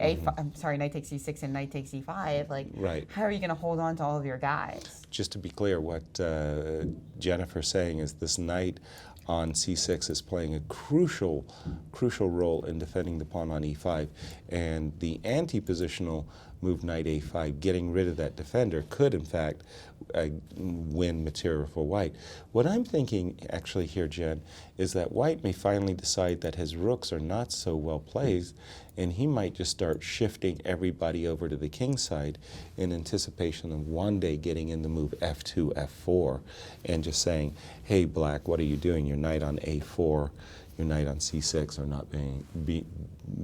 I'm sorry, knight takes c6 and knight takes e5. Like, right. how are you going to hold on to all of your guys? Just to be clear, what Jennifer's saying is this knight on c6 is playing a crucial role in defending the pawn on e5, and the anti-positional move knight a5, getting rid of that defender, could in fact win material for white. What I'm thinking actually here, Jen, is that white may finally decide that his rooks are not so well placed, and he might just start shifting everybody over to the king side in anticipation of one day getting in the move f2, f4, and just saying, hey, black, what are you doing? Your knight on a4, your knight on c6 are not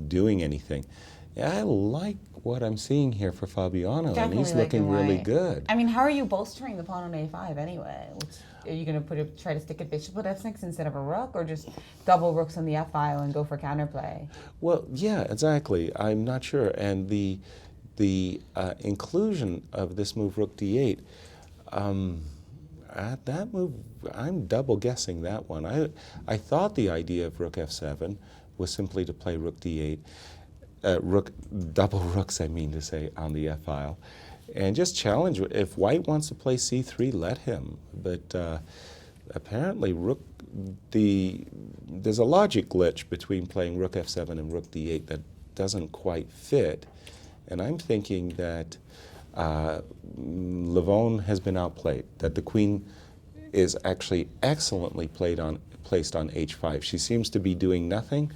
doing anything. I like what I'm seeing here for Fabiano, Definitely, and he's like looking really good. I mean, how are you bolstering the pawn on a5 anyway? Are you going to try to stick a bishop at f6 instead of a rook, or just double rooks on the f file and go for counterplay? Well, yeah, exactly. I'm not sure. And the inclusion of this move, rook d8, at that move, I'm double guessing that one. I thought the idea of rook f7 was simply to play rook d8, double rooks, I mean to say, on the f file, and just challenge. If white wants to play c3, let him. But apparently, there's a logic glitch between playing rook f7 and rook d8 that doesn't quite fit, and I'm thinking that Levon has been outplayed, that the queen is actually excellently placed on h5. She seems to be doing nothing,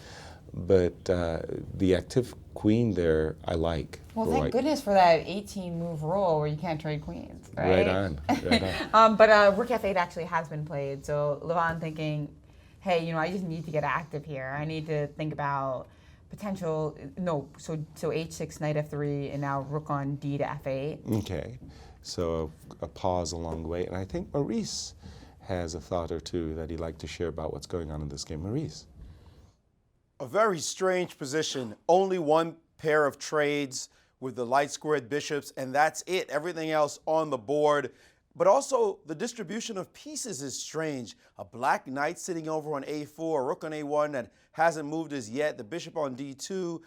but the active queen there I like. Well, thank goodness for that 18-move rule where you can't trade queens, right? Right on, right on. But rook f8 actually has been played, so Levon thinking, hey, I just need to get active here. I need to think about potential, so h6, knight f3, and now rook on d to f8. Okay, so a pause along the way, and I think Maurice has a thought or two that he'd like to share about what's going on in this game. Maurice. A very strange position. Only one pair of trades with the light squared bishops, and that's it. Everything else on the board. But also, the distribution of pieces is strange. A black knight sitting over on a4, a rook on a1 that hasn't moved as yet, the bishop on d2.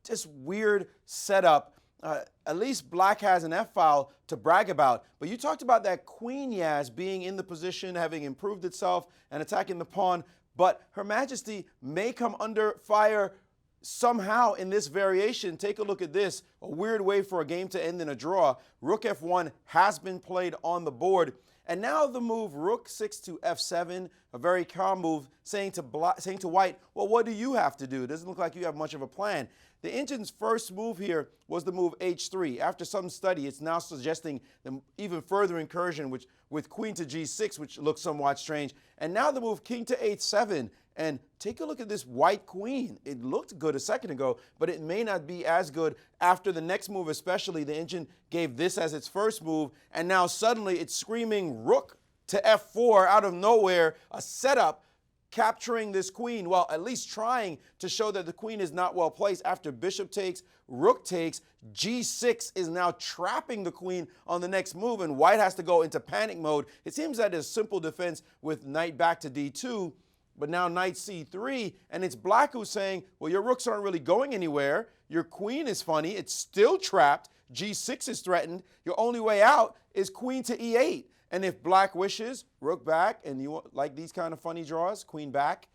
Just weird setup. At least black has an f-file to brag about. But you talked about that queen, Yaz, being in the position, having improved itself and attacking the pawn. But Her Majesty may come under fire somehow in this variation. Take a look at this. A weird way for a game to end in a draw. Rook f1 has been played on the board. And now the move rook 6 to f7, a very calm move, saying to white, well, what do you have to do? It doesn't look like you have much of a plan. The engine's first move here was the move h3. After some study, it's now suggesting an even further incursion with queen to g6, which looks somewhat strange. And now the move king to h7. And take a look at this white queen. It looked good a second ago, but it may not be as good after the next move, especially. The engine gave this as its first move, and now suddenly it's screaming rook to f4 out of nowhere, a setup capturing this queen, well, at least trying to show that the queen is not well placed. After bishop takes, rook takes, g6 is now trapping the queen on the next move, and white has to go into panic mode. It seems that is simple defense with knight back to d2, but now knight c3, and it's black who's saying, well, your rooks aren't really going anywhere. Your queen is funny. It's still trapped. g6 is threatened. Your only way out is queen to e8. And if black wishes, rook back, and you like these kind of funny draws, queen back.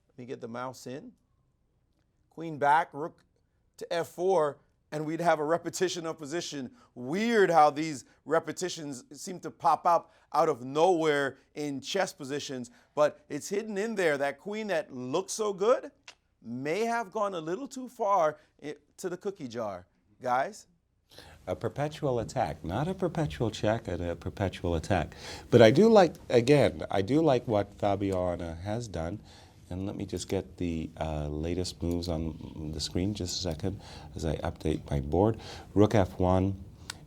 Let me get the mouse in. Queen back, rook to f4, and we'd have a repetition of position. Weird how these repetitions seem to pop up out of nowhere in chess positions, but it's hidden in there. That queen that looks so good may have gone a little too far to the cookie jar. Guys? A perpetual attack, not a perpetual check, and a perpetual attack. But I do like, again, I do like what Fabiana has done. And let me just get the latest moves on the screen just a second as I update my board. Rook f1,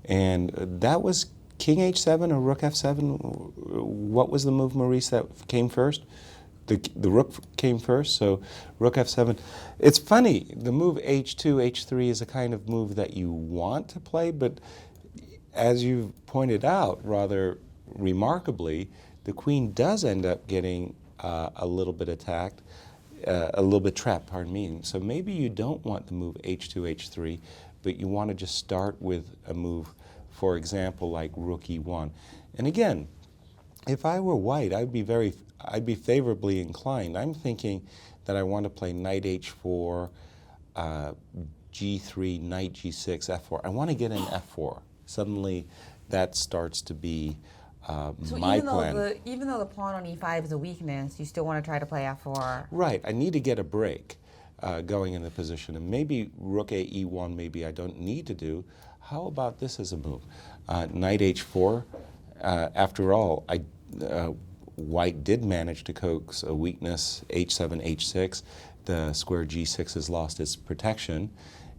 and that was king h7 or rook f7. What was the move, Maurice, that came first? The rook came first, so rook f7. It's funny, the move h2, h3 is a kind of move that you want to play, but as you've pointed out rather remarkably, the queen does end up getting a little bit attacked, a little bit trapped, pardon me. So maybe you don't want the move h2, h3, but you want to just start with a move, for example, like rook e1. And again, if I were white, I'd be favorably inclined. I'm thinking that I want to play knight h4, g3, knight g6, f4. I want to get an f4. Suddenly, that starts to be my plan. Even though the pawn on e5 is a weakness, you still want to try to play f4. Right. I need to get a break going in the position. And maybe rook a e1, maybe I don't need to do. How about this as a move? Knight h4. After all, white did manage to coax a weakness, h7, h6. The square g6 has lost its protection,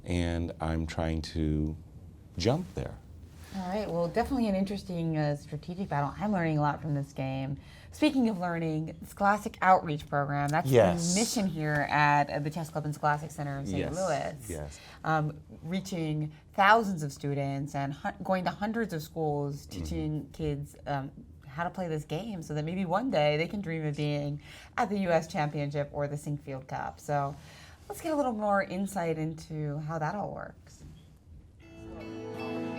and I'm trying to jump there. All right, well, definitely an interesting strategic battle. I'm learning a lot from this game. Speaking of learning, the Scholastic Outreach Program, that's the mission here at the Chess Club and Scholastic Center in St. Louis. Yes. Reaching thousands of students and going to hundreds of schools, teaching kids how to play this game so that maybe one day they can dream of being at the U.S. Championship or the Sinquefield Cup. So let's get a little more insight into how that all works.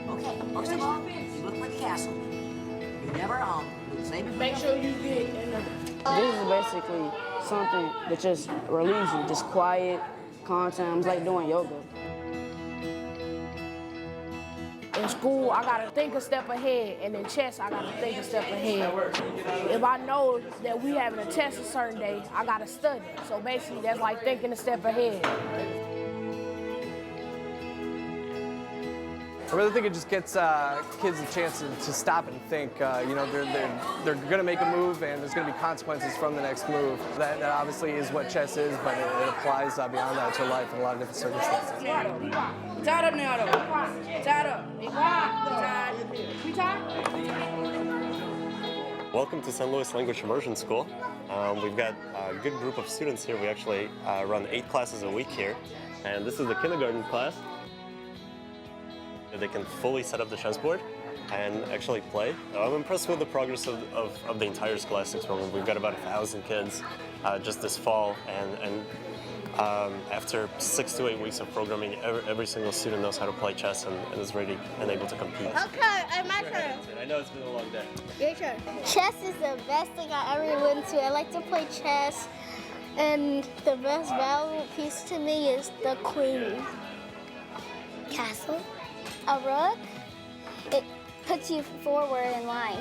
Okay, first of all, you look for the castle. You never save it. Make sure you get in the... This is basically something that just relieves you, just quiet, calm time. It's like doing yoga. In school, I gotta think a step ahead, and in chess, I gotta think a step ahead. If I know that we having a test a certain day, I gotta study. So basically, that's like thinking a step ahead. I really think it just gets kids a chance to stop and think. You know, they're going to make a move, and there's going to be consequences from the next move. That obviously is what chess is, but it applies beyond that to life in a lot of different circumstances. Tied up now, though. Tied up. Welcome to St. Louis Language Immersion School. We've got a good group of students here. We actually run 8 classes a week here, and this is the kindergarten class. They can fully set up the chessboard and actually play. I'm impressed with the progress of the entire Scholastic program. We've got about 1,000 kids just this fall, and after 6 to 8 weeks of programming, every single student knows how to play chess and is ready and able to compete. Okay, my turn. I know it's been a long day. Your turn. Chess is the best thing I ever went to. I like to play chess, and the best valuable piece to me is the queen. Castle. A rook, it puts you forward in life.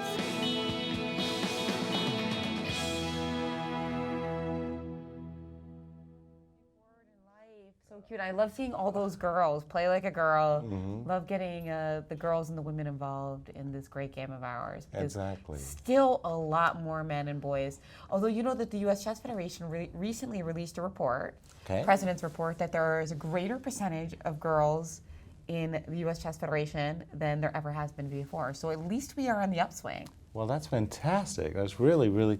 So cute. I love seeing all those girls play like a girl. Love getting the girls and the women involved in this great game of ours. Exactly. Still a lot more men and boys. Although you know that the U.S. Chess Federation recently released a report, President's report, that there is a greater percentage of girls in the U.S. Chess Federation than there ever has been before. So at least we are on the upswing. Well, that's fantastic. That's really, really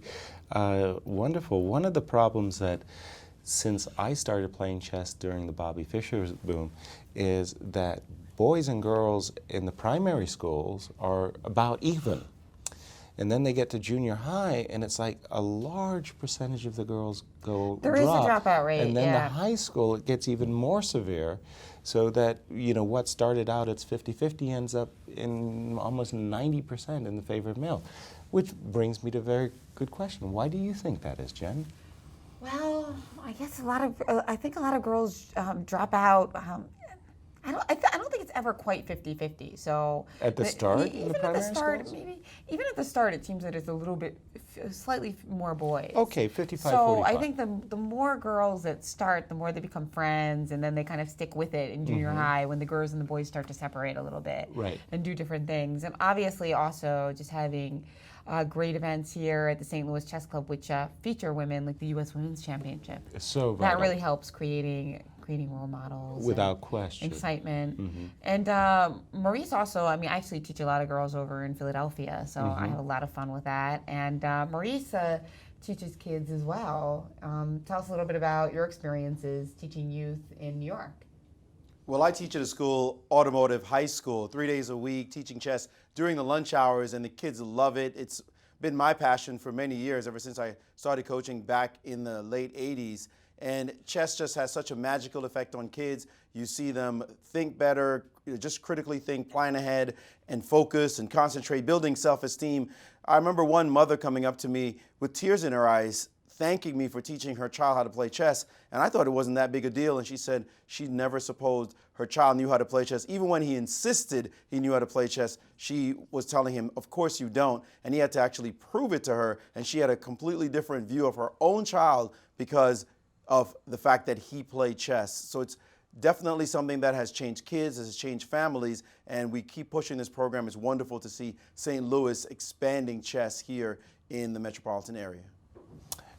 wonderful. One of the problems that since I started playing chess during the Bobby Fischer boom is that boys and girls in the primary schools are about even. And then they get to junior high, and it's like a large percentage of the girls drop. There is a dropout rate, and then the high school, it gets even more severe, so that, you know, what started out as 50-50 ends up in almost 90% in the favor of male. Which brings me to a very good question. Why do you think that is, Jen? Well, I guess I think a lot of girls drop out. I don't think it's ever quite 50-50. So at the start, even at the start, maybe even at the start, it seems that it's a little bit, slightly more boys. Okay, 55-45. So I think the more girls that start, the more they become friends, and then they kind of stick with it in junior high when the girls and the boys start to separate a little bit, and do different things. And obviously, also just having great events here at the St. Louis Chess Club, which feature women, like the U.S. Women's Championship. So vital. That really helps creating role models. Without question. Excitement. And Maurice also, I mean, I actually teach a lot of girls over in Philadelphia, so I have a lot of fun with that. And Maurice teaches kids as well. Tell us a little bit about your experiences teaching youth in New York. Well, I teach at a school, Automotive High School, 3 days a week, teaching chess during the lunch hours, and the kids love it. It's been my passion for many years, ever since I started coaching back in the late 80s. And chess just has such a magical effect on kids. You see them think better, just critically think, plan ahead, and focus and concentrate, building self-esteem. I remember one mother coming up to me with tears in her eyes, thanking me for teaching her child how to play chess. And I thought it wasn't that big a deal. And she said she never supposed her child knew how to play chess. Even when he insisted he knew how to play chess, she was telling him, of course you don't. And he had to actually prove it to her. And she had a completely different view of her own child because of the fact that he played chess. So it's definitely something that has changed kids, has changed families, and we keep pushing this program. It's wonderful to see St. Louis expanding chess here in the metropolitan area.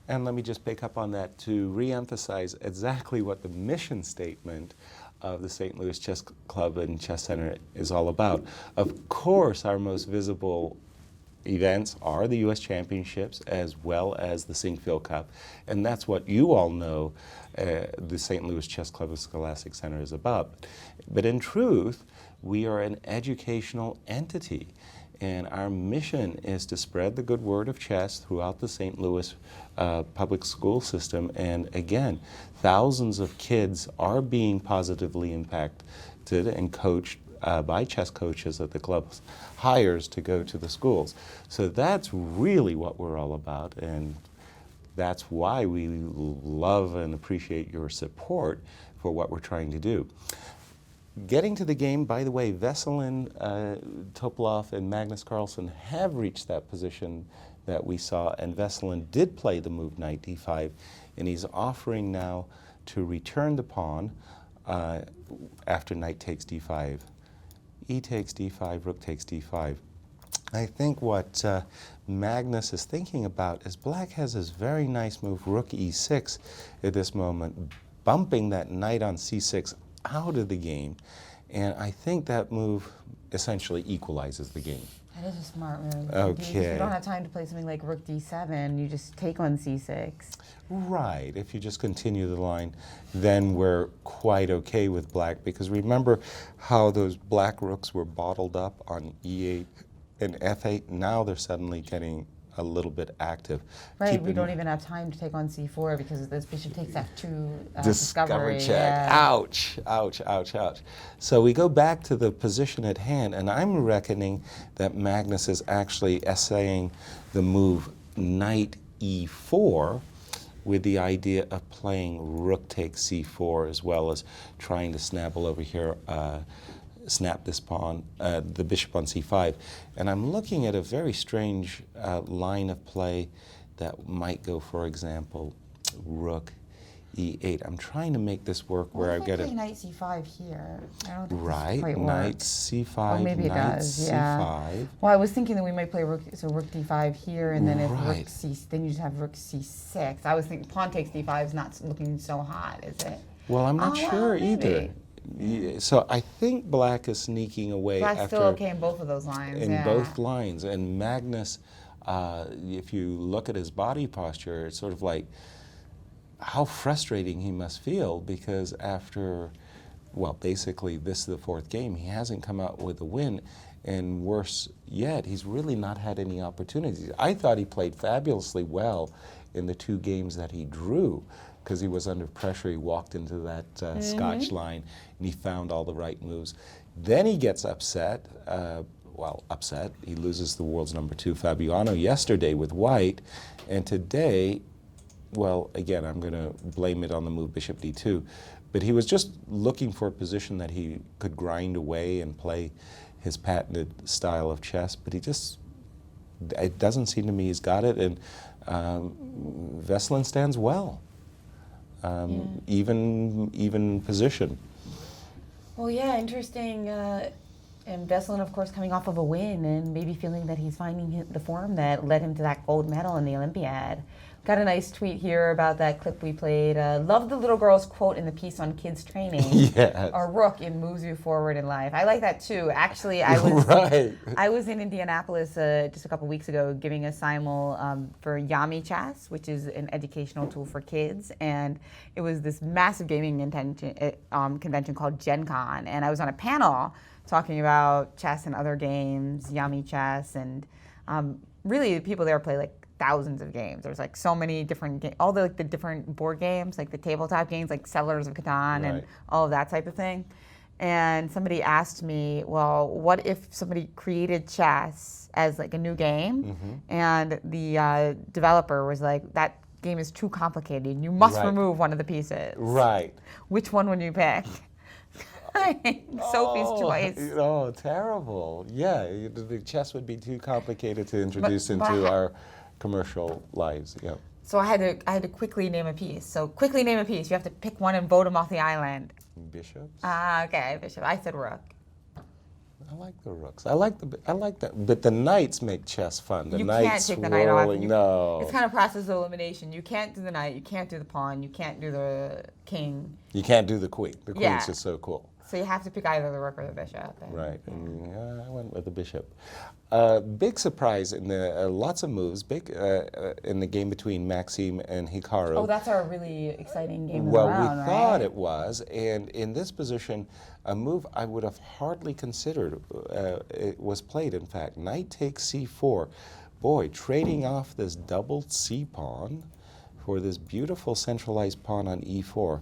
And let me just pick up on that to reemphasize exactly what the mission statement of the St. Louis Chess Club and Chess Center is all about. Of course, our most visible events are the U.S. Championships as well as the Sinquefield Cup, and that's what you all know the St. Louis Chess Club and Scholastic Center is about. But in truth, we are an educational entity, and our mission is to spread the good word of chess throughout the St. Louis public school system. And again, thousands of kids are being positively impacted and coached by chess coaches that the club hires to go to the schools. So that's really what we're all about, and that's why we love and appreciate your support for what we're trying to do. Getting to the game, by the way, Veselin, Topalov, and Magnus Carlsen have reached that position that we saw, and Veselin did play the move knight d5, and he's offering now to return the pawn after knight takes d5. E takes d5, rook takes d5. I think what Magnus is thinking about is black has this very nice move, rook e6 at this moment, bumping that knight on c6 out of the game, and I think that move essentially equalizes the game. That is a smart move. Okay. You don't have time to play something like rook d7, you just take on c6. Right, if you just continue the line, then we're quite okay with black, because remember how those black rooks were bottled up on e8 and f8? Now they're suddenly getting a little bit active. Right, we don't even have time to take on c4 because this bishop takes f2 discovery check. Yeah. Ouch, ouch, ouch, ouch. So we go back to the position at hand, and I'm reckoning that Magnus is actually essaying the move knight e4 with the idea of playing rook takes c4 as well as trying to snapple over here, snap this pawn, the bishop on c5. And I'm looking at a very strange line of play that might go, for example, rook e8. I'm trying to make this work where I get a knight c5 here. I don't think right, this knight works. c5, Oh, maybe it knight does, c5. yeah. Well, I was thinking that we might play rook d5 here, and then if Right. rook c, then you just have rook c6. I was thinking pawn takes d5 is not looking so hot, is it? Well, I'm not Oh, sure well, either. maybe. So I think black is sneaking away Black's after still okay in both of those lines. in yeah. both lines. And Magnus, if you look at his body posture, it's sort of like how frustrating he must feel, because after, well, basically this is the fourth game, he hasn't come out with a win, and worse yet, he's really not had any opportunities. I thought he played fabulously well in the two games that he drew, because he was under pressure. He walked into that Scotch line, and he found all the right moves. Then he gets upset. Upset. He loses the world's #2 Fabiano yesterday with white, and today, well, again, I'm going to blame it on the move bishop d2, but he was just looking for a position that he could grind away and play his patented style of chess, but it doesn't seem to me he's got it, and Veselin stands well. Even position. Well, yeah, interesting. And Veselin, of course, coming off of a win and maybe feeling that he's finding the form that led him to that gold medal in the Olympiad. Got a nice tweet here about that clip we played. Love the little girl's quote in the piece on kids training. Yes. A rook, it moves you forward in life. I like that too. Actually, I was right. I was in Indianapolis just a couple weeks ago giving a simul for Yami Chess, which is an educational tool for kids, and it was this massive gaming convention called Gen Con, and I was on a panel talking about chess and other games, Yami Chess, and really the people there play like thousands of games. There's like so many different all the different board games, like the tabletop games, like Settlers of Catan and all of that type of thing. And somebody asked me, well, what if somebody created chess as like a new game, and the developer was like, that game is too complicated. You must remove one of the pieces. Right. Which one would you pick? Sophie's choice. Oh, terrible. Yeah, the chess would be too complicated to introduce into our commercial lives. Yeah. So I had to quickly name a piece. So quickly name a piece. You have to pick one and vote them off the island. Bishops. Okay, bishop. I said rook. I like the rooks. I like that. But the knights make chess fun. You knights can't take the knight off. No. It's kind of process of elimination. You can't do the knight. You can't do the pawn. You can't do the king. You can't do the queen. The queen's just so cool. So you have to pick either the rook or the bishop. Right. I went with the bishop. Big surprise in the lots of moves. Big in the game between Maxime and Hikaru. Oh, that's our really exciting game in well, the round, we thought it was, and in this position, a move I would have hardly considered. It was played, in fact. Knight takes c4. Boy, trading off this doubled c pawn for this beautiful centralized pawn on e4.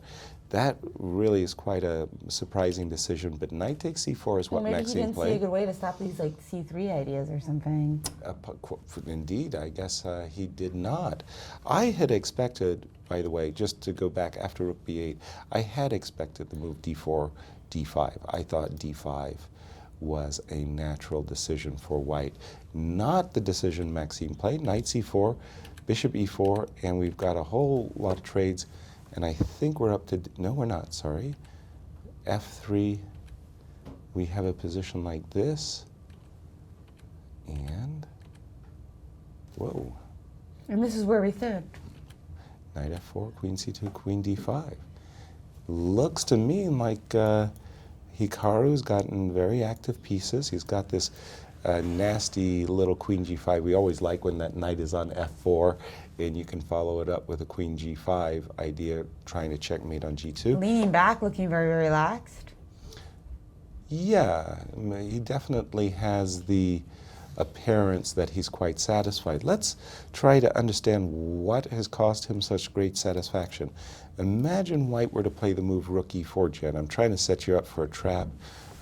That really is quite a surprising decision, but knight takes c4 is what maybe Maxime he didn't played. see a good way to stop these like c3 ideas or something. Indeed, I guess he did not. I had expected, by the way, just to go back after rook b8, I had expected the move d4, d5. I thought d5 was a natural decision for white. Not the decision Maxime played. Knight c4, bishop e4, and we've got a whole lot of trades. And I think we're up to, no, we're not, sorry. f3, we have a position like this. And, whoa. And this is where we stood. Knight f4, queen c2, queen d5. Looks to me like Hikaru's gotten very active pieces. He's got this nasty little queen g5. We always like when that knight is on f4, and you can follow it up with a queen g5 idea, trying to checkmate on g2. Leaning back, looking very relaxed. Yeah, he definitely has the appearance that he's quite satisfied. Let's try to understand what has caused him such great satisfaction. Imagine white were to play the move rook e4, Jen. I'm trying to set you up for a trap.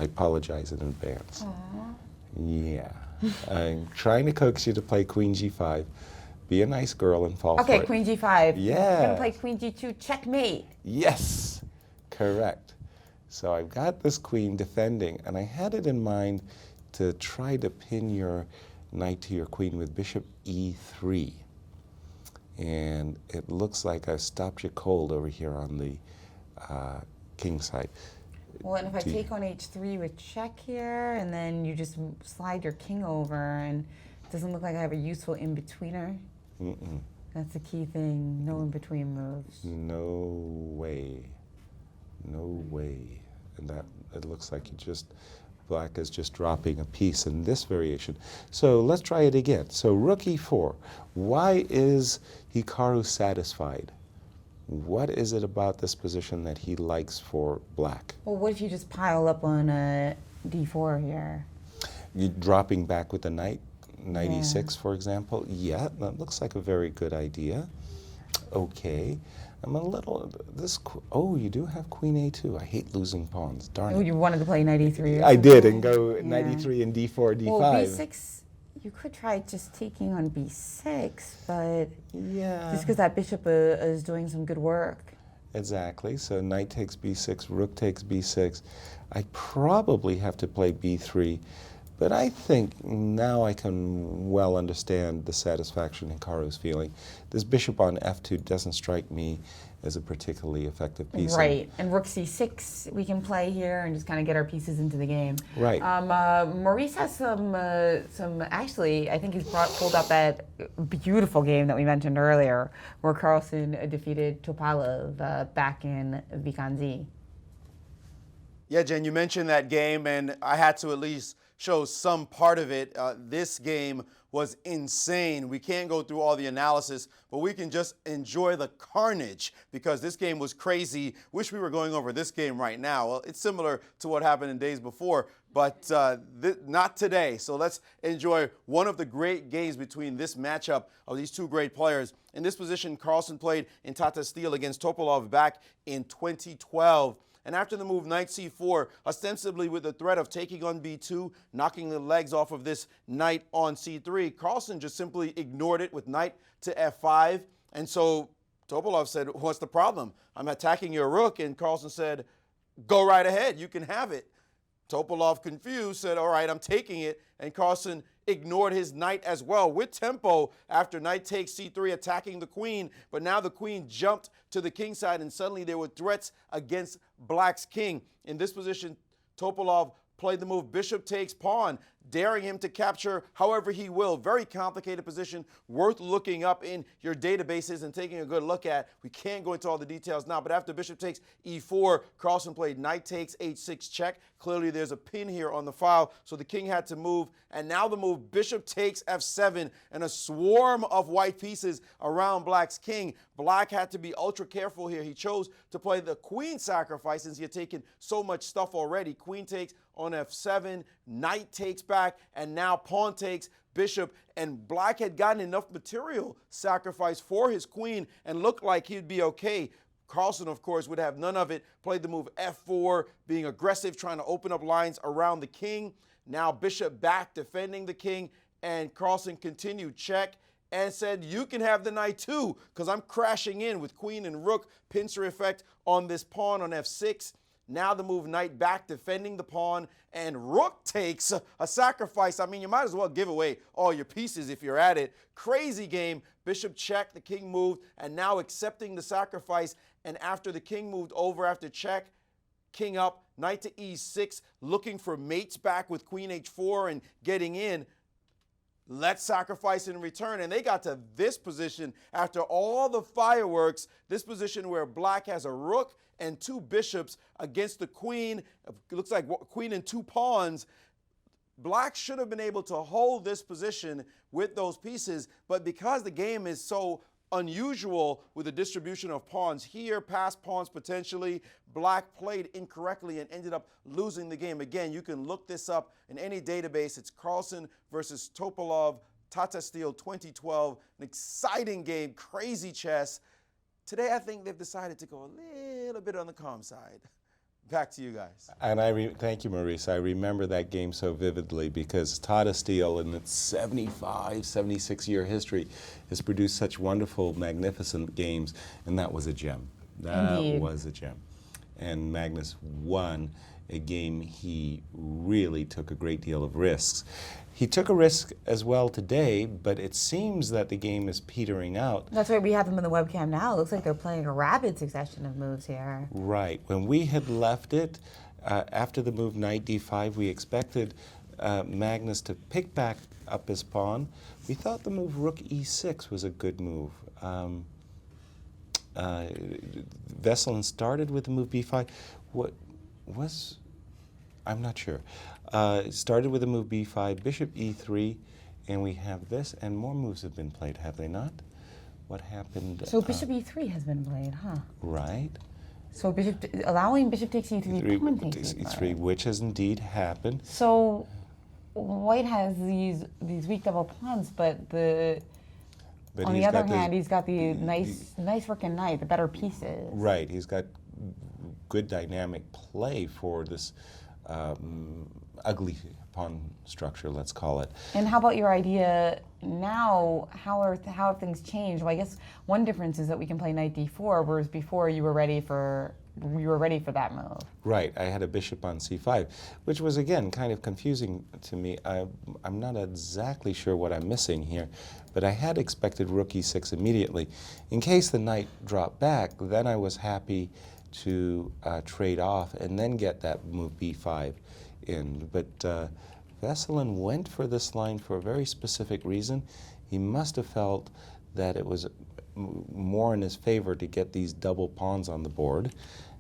I apologize in advance. Aww. Yeah. I'm trying to coax you to play queen g5. Be a nice girl and fall for it. Okay, queen g5. Yeah. You're gonna play queen g2, checkmate. Yes, correct. So I've got this queen defending, and I had it in mind to try to pin your knight to your queen with bishop e3. And it looks like I stopped you cold over here on the king side. Well, and if I take on h3 with check here, and then you just slide your king over, and it doesn't look like I have a useful in-betweener. That's the key thing, no in-between moves. No way. No way. And that, it looks like black is just dropping a piece in this variation. So let's try it again. So rook e4. Why is Hikaru satisfied? What is it about this position that he likes for black? Well, what if you just pile up on d4 here? You dropping back with the knight? Knight e6, for example? Yeah, that looks like a very good idea. Okay. I'm a little, you do have queen a2. I hate losing pawns, darn it. Oh, you wanted to play knight e3 or I something? did, and go knight e3 and d4, d5. Well, b6, you could try just taking on b6, but just because that bishop is doing some good work. Exactly, so knight takes b6, rook takes b6. I probably have to play b3, but I think now I can well understand the satisfaction Hikaru's feeling. This bishop on f2 doesn't strike me as a particularly effective piece. Right, and rook c6 we can play here and just kind of get our pieces into the game. Right. Maurice has some actually, I think he's pulled up that beautiful game that we mentioned earlier, where Carlsen defeated Topalov back in Vikanzi. Yeah, Jen, you mentioned that game, and I had to at least shows some part of it. This game was insane. We can't go through all the analysis, but we can just enjoy the carnage because this game was crazy. Wish we were going over this game right now. Well, it's similar to what happened in days before, but not today. So let's enjoy one of the great games between this matchup of these two great players. In this position, Carlsen played in Tata Steel against Topalov back in 2012. And after the move knight c4, ostensibly with the threat of taking on b2, knocking the legs off of this knight on c3, Carlsen just simply ignored it with knight to f5. And so Topalov said, what's the problem? I'm attacking your rook. And Carlsen said, go right ahead. You can have it. Topalov, confused, said, all right, I'm taking it. And Carlsen ignored his knight as well with tempo after knight takes c3, attacking the queen. But now the queen jumped to the king side, and suddenly there were threats against black's king. In this position, Topalov played the move bishop takes pawn, daring him to capture however he will. Very complicated position, worth looking up in your databases and taking a good look at. We can't go into all the details now, but after bishop takes e4, Carlsen played knight takes h6 check. Clearly there's a pin here on the file, so the king had to move. And now the move bishop takes f7 and a swarm of white pieces around black's king. Black had to be ultra careful here. He chose to play the queen sacrifice since he had taken so much stuff already. Queen takes on f7, knight takes back, and now pawn takes bishop. And black had gotten enough material sacrifice for his queen and looked like he'd be okay. Carlsen, of course, would have none of it. Played the move f4, being aggressive, trying to open up lines around the king. Now bishop back, defending the king, and Carlsen continued check and said, you can have the knight too, because I'm crashing in with queen and rook, pincer effect on this pawn on f6. Now the move knight back, defending the pawn, and rook takes a sacrifice. I mean, you might as well give away all your pieces if you're at it. Crazy game. Bishop check, the king moved, and now accepting the sacrifice. And after the king moved over after check, king up, knight to e6, looking for mates back with queen h4 and getting in. Let's sacrifice in return. And they got to this position after all the fireworks, this position where black has a rook and two bishops against the queen. It looks like queen and two pawns. Black should have been able to hold this position with those pieces, but because the game is so unusual with the distribution of pawns here, passed pawns potentially, black played incorrectly and ended up losing the game. Again, you can look this up in any database. It's Carlsen versus Topalov, Tata Steel 2012. An exciting game, crazy chess. Today, I think they've decided to go a little bit on the calm side. Back to you guys. And thank you, Maurice. I remember that game so vividly because Tata Steel in its 75, 76-year history has produced such wonderful, magnificent games, and that was a gem. That Indeed. was a gem. And Magnus won a game he really took a great deal of risks. He took a risk as well today, but it seems that the game is petering out. That's right, we have them in the webcam now. It looks like they're playing a rapid succession of moves here. Right. When we had left it, after the move knight d5, we expected Magnus to pick back up his pawn. We thought the move rook e6 was a good move. Veselin started with the move b5. What was, I'm not sure. Started with the move b5, bishop e3, and we have this, and more moves have been played, have they not? What happened? So bishop e3 has been played, huh? Right. So allowing bishop takes e3, pawn takes e3, which has indeed happened. So white has these weak double pawns, but on the other hand, he's got the nice rook and knight, the better pieces. Right. He's got good dynamic play for this ugly pawn structure, let's call it. And how about your idea now? How have things changed? Well, I guess one difference is that we can play knight d4, whereas before you were ready for that move. Right. I had a bishop on c5, which was again kind of confusing to me. I'm not exactly sure what I'm missing here, but I had expected rook e6 immediately. In case the knight dropped back, then I was happy to trade off and then get that move b5 in. But Veselin went for this line for a very specific reason. He must have felt that it was more in his favor to get these double pawns on the board.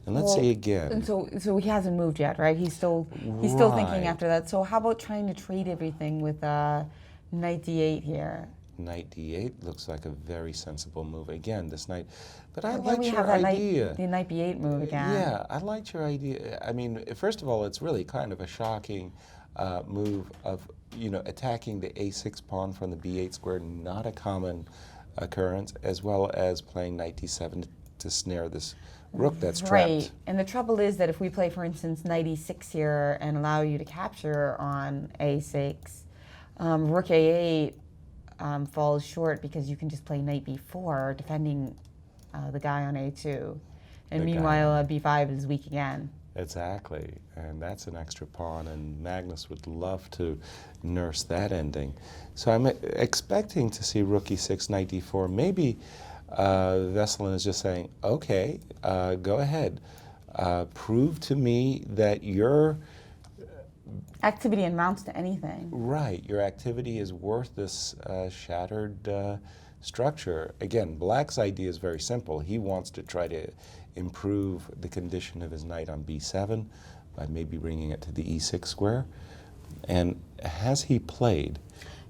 And let's see again. And so he hasn't moved yet, right? He's still thinking after that. So how about trying to trade everything with knight d8 here? Knight d8 looks like a very sensible move. Again, this knight, but I Again, like we your have that idea. the knight b8 move again. Yeah, I liked your idea. I mean, first of all, it's really kind of a shocking move of, attacking the a6 pawn from the b8 square, not a common occurrence, as well as playing knight d7 to snare this rook that's trapped. Right, and the trouble is that if we play, for instance, knight e6 here and allow you to capture on a6, rook a8 falls short because you can just play knight b4, defending the guy on a2. And meanwhile, b5 is weak again. Exactly, and that's an extra pawn, and Magnus would love to nurse that ending. So I'm expecting to see rook e6, knight d4. Maybe Veselin is just saying, okay, go ahead. Prove to me that your activity amounts to anything. Right, your activity is worth this shattered structure. Again, Black's idea is very simple. He wants to try to improve the condition of his knight on b7 by maybe bringing it to the e6 square. And has he played?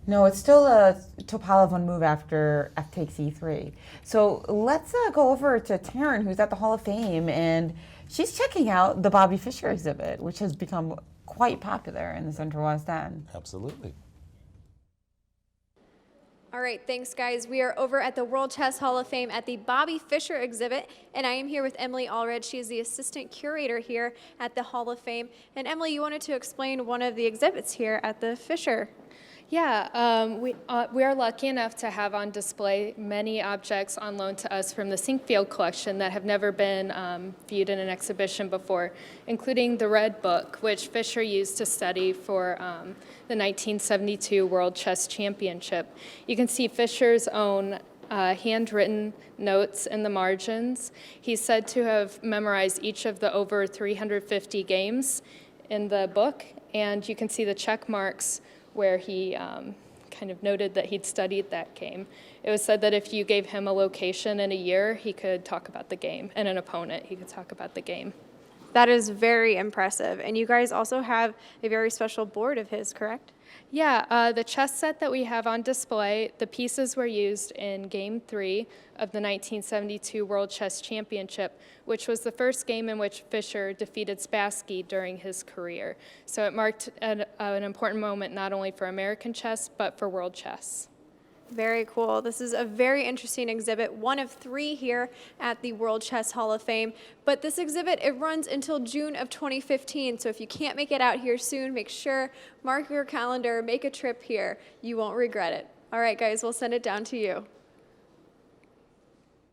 No, it's still a Topalov one move after f takes e3. So let's go over to Taryn, who's at the Hall of Fame, and she's checking out the Bobby Fischer exhibit, which has become quite popular in the Central West End. Absolutely. All right, thanks guys. We are over at the World Chess Hall of Fame at the Bobby Fischer exhibit, and I am here with Emily Allred. She is the assistant curator here at the Hall of Fame. And Emily, you wanted to explain one of the exhibits here at the Fischer. Yeah, we are lucky enough to have on display many objects on loan to us from the Sinquefield collection that have never been viewed in an exhibition before, including the Red Book, which Fischer used to study for the 1972 World Chess Championship. You can see Fischer's own handwritten notes in the margins. He's said to have memorized each of the over 350 games in the book, and you can see the check marks where he kind of noted that he'd studied that game. It was said that if you gave him a location in a year, he could talk about the game, and an opponent, he could talk about the game. That is very impressive. And you guys also have a very special board of his, correct? Yeah, the chess set that we have on display, the pieces were used in Game 3 of the 1972 World Chess Championship, which was the first game in which Fischer defeated Spassky during his career. So it marked an important moment not only for American chess, but for world chess. Very cool. This is a very interesting exhibit, one of 3 here at the World Chess Hall of Fame. But this exhibit, it runs until June of 2015. So if you can't make it out here soon, make sure, mark your calendar, make a trip here. You won't regret it. All right, guys, we'll send it down to you.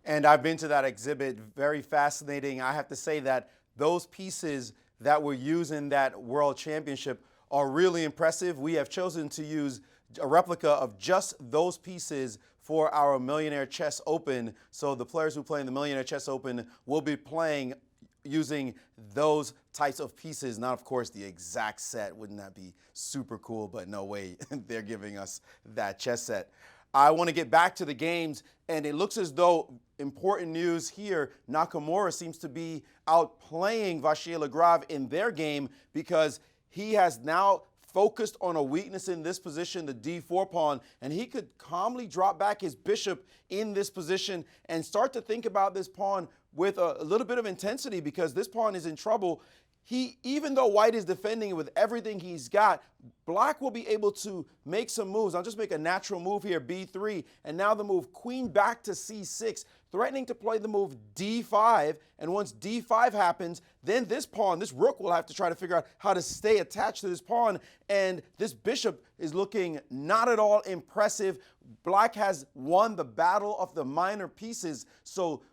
And I've been to that exhibit, very fascinating. I have to say that those pieces that were used in that World Championship are really impressive. We have chosen to use a replica of just those pieces for our Millionaire Chess Open. So the players who play in the Millionaire Chess Open will be playing using those types of pieces, not of course the exact set. Wouldn't that be super cool? But no way, they're giving us that chess set. I want to get back to the games, and it looks as though, important news here, Nakamura seems to be outplaying Vachier Lagrave in their game because he has now focused on a weakness in this position, the d4 pawn, and he could calmly drop back his bishop in this position and start to think about this pawn with a little bit of intensity because this pawn is in trouble. Even though white is defending with everything he's got, black will be able to make some moves. I'll just make a natural move here, b3, and now the move queen back to c6, threatening to play the move d5, and once d5 happens, then this pawn, this rook, will have to try to figure out how to stay attached to this pawn, and this bishop is looking not at all impressive. Black has won the battle of the minor pieces, so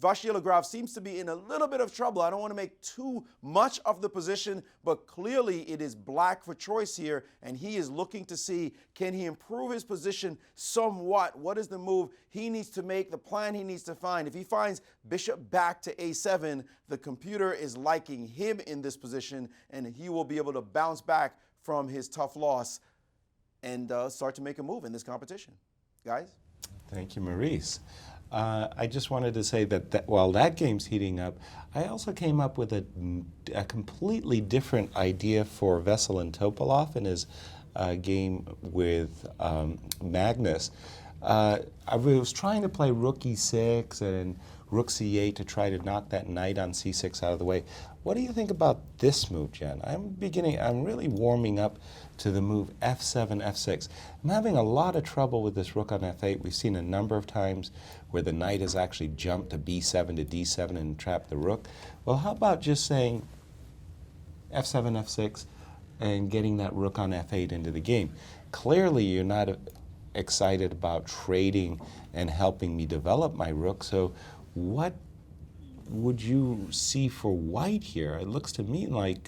Vachier Lagrave seems to be in a little bit of trouble. I don't want to make too much of the position, but clearly it is black for choice here, and he is looking to see, can he improve his position somewhat? What is the move he needs to make, the plan he needs to find? If he finds bishop back to a7, the computer is liking him in this position, and he will be able to bounce back from his tough loss and start to make a move in this competition. Guys? Thank you, Maurice. I just wanted to say that while that game's heating up, I also came up with a completely different idea for Veselin Topalov in his game with Magnus. I was trying to play rook e6 and rook c8 to try to knock that knight on c6 out of the way. What do you think about this move, Jen? I'm really warming up to the move f7, f6. I'm having a lot of trouble with this rook on f8. We've seen a number of times where the knight has actually jumped to b7 to d7 and trapped the rook. Well, how about just saying f7, f6 and getting that rook on f8 into the game? Clearly, you're not excited about trading and helping me develop my rook, so what would you see for white here? It looks to me like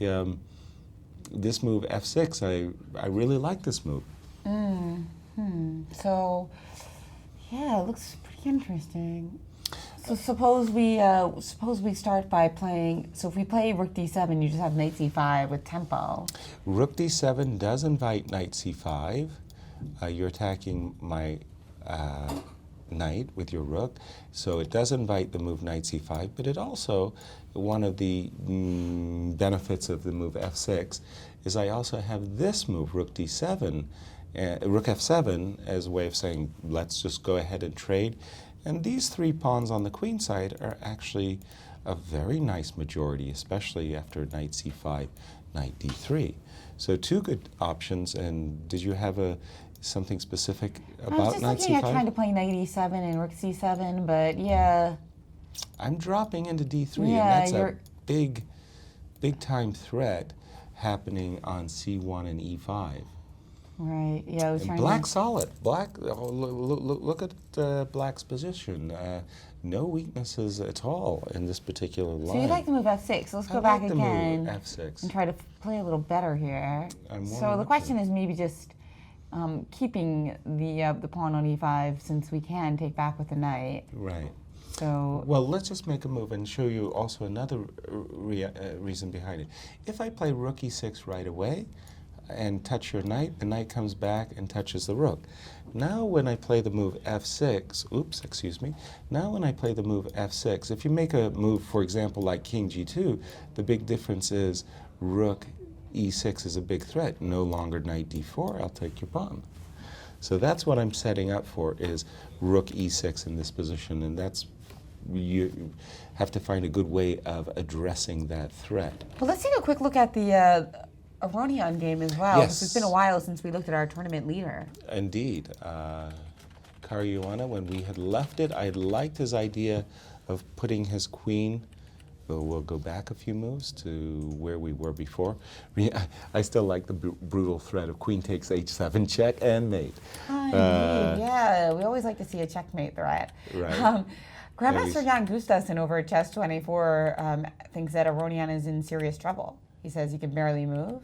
this move f6, I really like this move. So, yeah, it looks pretty interesting. So suppose we start by playing, so if we play rook d7, you just have knight c5 with tempo. Rook d7 does invite knight c5. You're attacking my knight with your rook, so it does invite the move knight c5, but it also, one of the benefits of the move f6 is I also have this move, rook d7, rook f7, as a way of saying, let's just go ahead and trade. And these three pawns on the queen side are actually a very nice majority, especially after knight c5, knight d3. So two good options. And did you have something specific about knight c5? I was just looking at trying to play knight e7 and rook c7, but yeah. I'm dropping into d3, yeah, and that's a big time threat happening on c1 and e5. Right. Yeah, I was trying. Black solid. Black. Look at Black's position. No weaknesses at all in this particular line. So you like to move f6. Let's go back again move f6 and try to play a little better here. So the question is maybe just keeping the pawn on e5, since we can take back with the knight. Right. So well, let's just make a move and show you also another reason behind it. If I play rook e6 right away and touch your knight, the knight comes back and touches the rook. Now when I play the move f6, now when I play the move f6, if you make a move, for example, like king g2, the big difference is rook e6 is a big threat. No longer knight d4, I'll take your pawn. So that's what I'm setting up for, is rook e6 in this position, and that's, you have to find a good way of addressing that threat. Well, let's take a quick look at the Aronian game as well. Yes. It's been a while since we looked at our tournament leader. Indeed. Caruana, when we had left it, I liked his idea of putting his queen, we'll go back a few moves to where we were before. I still like the brutal threat of queen takes h7 check and mate. Yeah, we always like to see a checkmate threat. Right. Grandmaster Jan Gustafsson over at Chess24 thinks that Aronian is in serious trouble. He says he can barely move.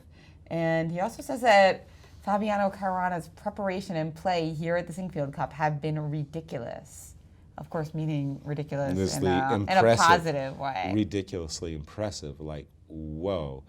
And he also says that Fabiano Caruana's preparation and play here at the Sinquefield Cup have been ridiculous. Of course, meaning ridiculous in a positive way. Ridiculously impressive, like, whoa.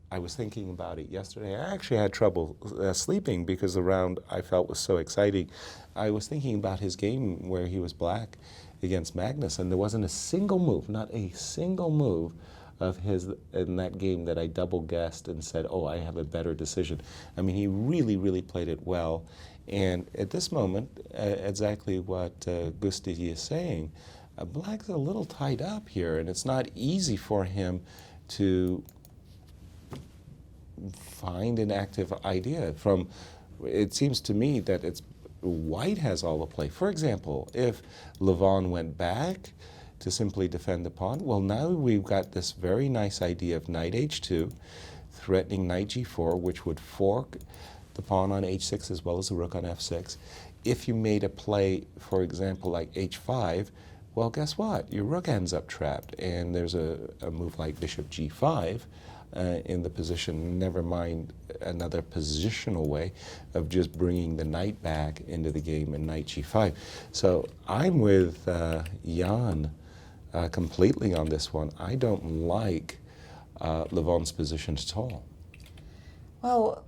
I was thinking about it yesterday. I actually had trouble sleeping because the round I felt was so exciting. I was thinking about his game where he was black against Magnus, and there wasn't a single move, not a single move of his in that game that I double guessed and said, oh, I have a better decision. I mean, he really, really played it well. And at this moment, exactly what Gusti is saying, Black's a little tied up here, and it's not easy for him to find an active idea. It seems to me that White has all the play. For example, if Levon went back to simply defend the pawn, well, now we've got this very nice idea of knight h2, threatening knight g4, which would fork the pawn on h6 as well as the rook on f6. If you made a play, for example, like h5, well, guess what? Your rook ends up trapped, and there's a move like bishop g5 in the position, never mind another positional way of just bringing the knight back into the game and knight g5. So I'm with Jan completely on this one. I don't like Levon's position at all. Well,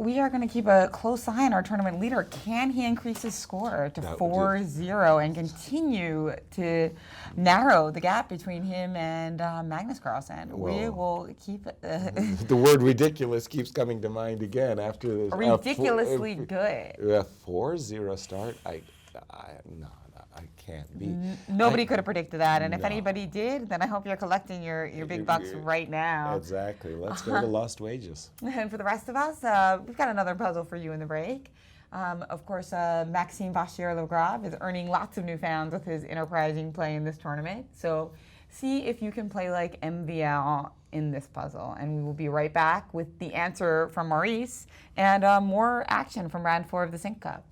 we are going to keep a close eye on our tournament leader. Can he increase his score to 4-0 and continue to narrow the gap between him and Magnus Carlsen? We will keep the word ridiculous keeps coming to mind again after this. Ridiculously good. A 4-0 start? No, I can't be. Nobody could have predicted that, and if anybody did, then I hope you're collecting your big bucks right now. Exactly. Let's go to lost wages. And for the rest of us, we've got another puzzle for you in the break. Of course, Maxime Vachier-Lagrave is earning lots of new fans with his enterprising play in this tournament. So see if you can play like MVL in this puzzle. And we will be right back with the answer from Maurice and more action from round 4 of the Sync Cup.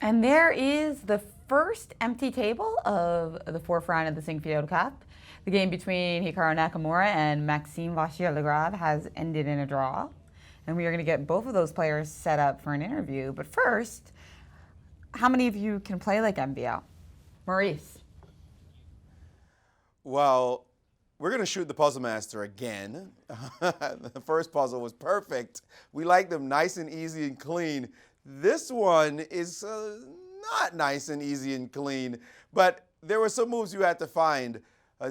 And there is the first empty table of the fourth round of the Sinquefield Cup. The game between Hikaru Nakamura and Maxime Vachier-Lagrave has ended in a draw. And we are going to get both of those players set up for an interview. But first, how many of you can play like MVL? Maurice. Well, we're going to shoot the Puzzle Master again. The first puzzle was perfect. We like them nice and easy and clean. This one is not nice and easy and clean, but there were some moves you had to find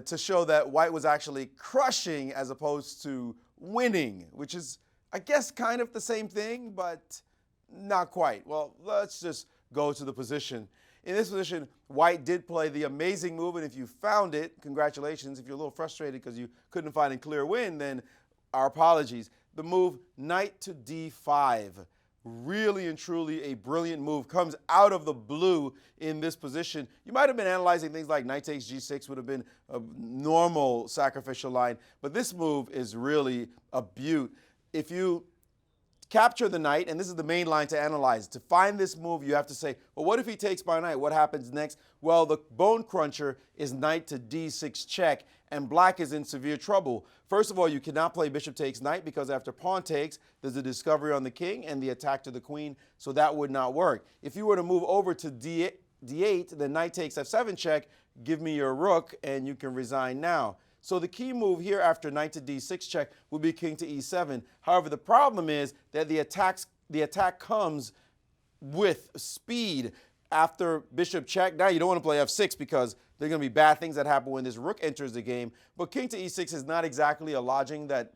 to show that white was actually crushing as opposed to winning, which is, I guess, kind of the same thing, but not quite. Well, let's just go to the position. In this position, white did play the amazing move, and if you found it, congratulations. If you're a little frustrated because you couldn't find a clear win, then our apologies. The move knight to d5. Really and truly a brilliant move. Comes out of the blue in this position. You might have been analyzing things like knight takes g6 would have been a normal sacrificial line, but this move is really a beaut. If you capture the knight, and this is the main line to analyze. To find this move, you have to say, well, what if he takes my knight? What happens next? Well, the bone cruncher is knight to d6 check, and black is in severe trouble. First of all, you cannot play bishop takes knight because after pawn takes, there's a discovery on the king and the attack to the queen, so that would not work. If you were to move over to d8, then knight takes f7 check, give me your rook, and you can resign now. So the key move here after knight to d6 check would be king to e7. However, the problem is that the attack comes with speed. After bishop check, now you don't want to play f6 because there are going to be bad things that happen when this rook enters the game. But king to e6 is not exactly a lodging that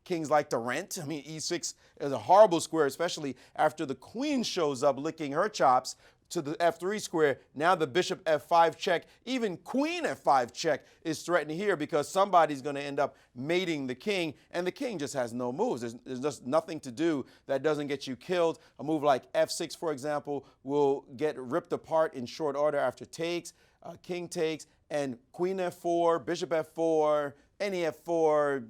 kings like to rent. I mean, e6 is a horrible square, especially after the queen shows up licking her chops to the f3 square. Now the bishop f5 check, even queen f5 check is threatened here because somebody's going to end up mating the king, and the king just has no moves. There's just nothing to do that doesn't get you killed. A move like f6, for example, will get ripped apart in short order after takes, king takes, and queen f4, bishop f4, any f4,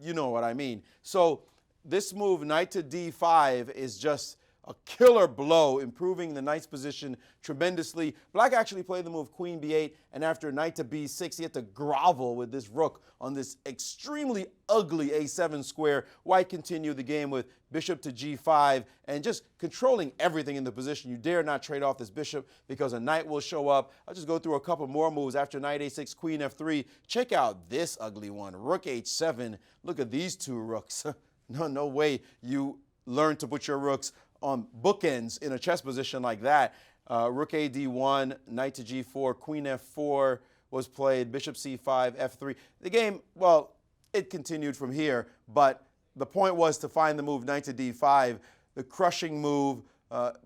you know what I mean. So this move, knight to d5, is just a killer blow, improving the knight's position tremendously. Black actually played the move queen b8, and after knight to b6, he had to grovel with this rook on this extremely ugly a7 square. White continued the game with bishop to g5 and just controlling everything in the position. You dare not trade off this bishop because a knight will show up. I'll just go through a couple more moves. After knight a6, queen f3, check out this ugly one, rook h7. Look at these two rooks. No way you learn to put your rooks on bookends in a chess position like that. Rook a d1, knight to g4, queen f4 was played, bishop c5, f3. The game, well, it continued from here, but the point was to find the move knight to d5, the crushing move.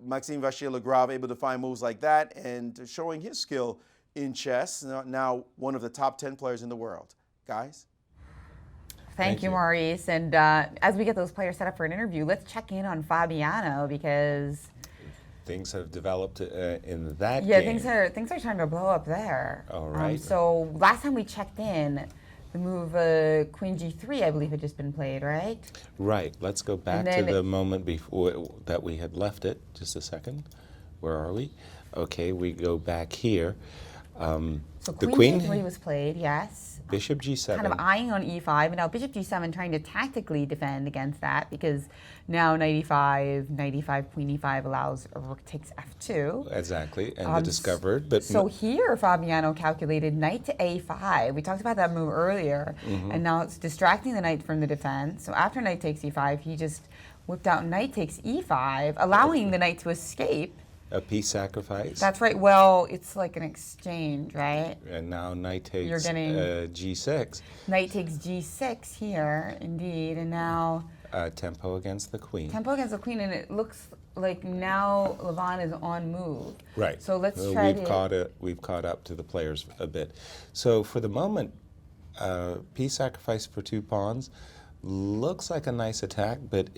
Maxime Vachier-Lagrave able to find moves like that and showing his skill in chess. Now one of the top 10 players in the world. Guys? Thank you, Maurice. And as we get those players set up for an interview, let's check in on Fabiano because things have developed in that game. Yeah, things are starting to blow up there. All right. So last time we checked in, the move queen g3, I believe, had just been played, right? Right. Let's go back to the moment before that we had left it. Just a second. Where are we? Okay, we go back here. So the queen g3 was played, yes. Bishop g7. Kind of eyeing on e5, and now bishop g7 trying to tactically defend against that because now knight e5, queen e5 allows a rook takes f2. Exactly, and the discovered. But so here Fabiano calculated knight to a5. We talked about that move earlier, and now it's distracting the knight from the defense. So after knight takes e5, he just whipped out knight takes e5, allowing the knight to escape. A piece sacrifice. That's right. Well, it's like an exchange, right? And now knight takes You're getting g6. Knight takes g6 here, indeed, and now tempo against the queen. Tempo against the queen, and it looks like now Levon is on move. Right. So let's try We've caught up to the players a bit. So for the moment, piece sacrifice for 2 pawns looks like a nice attack, but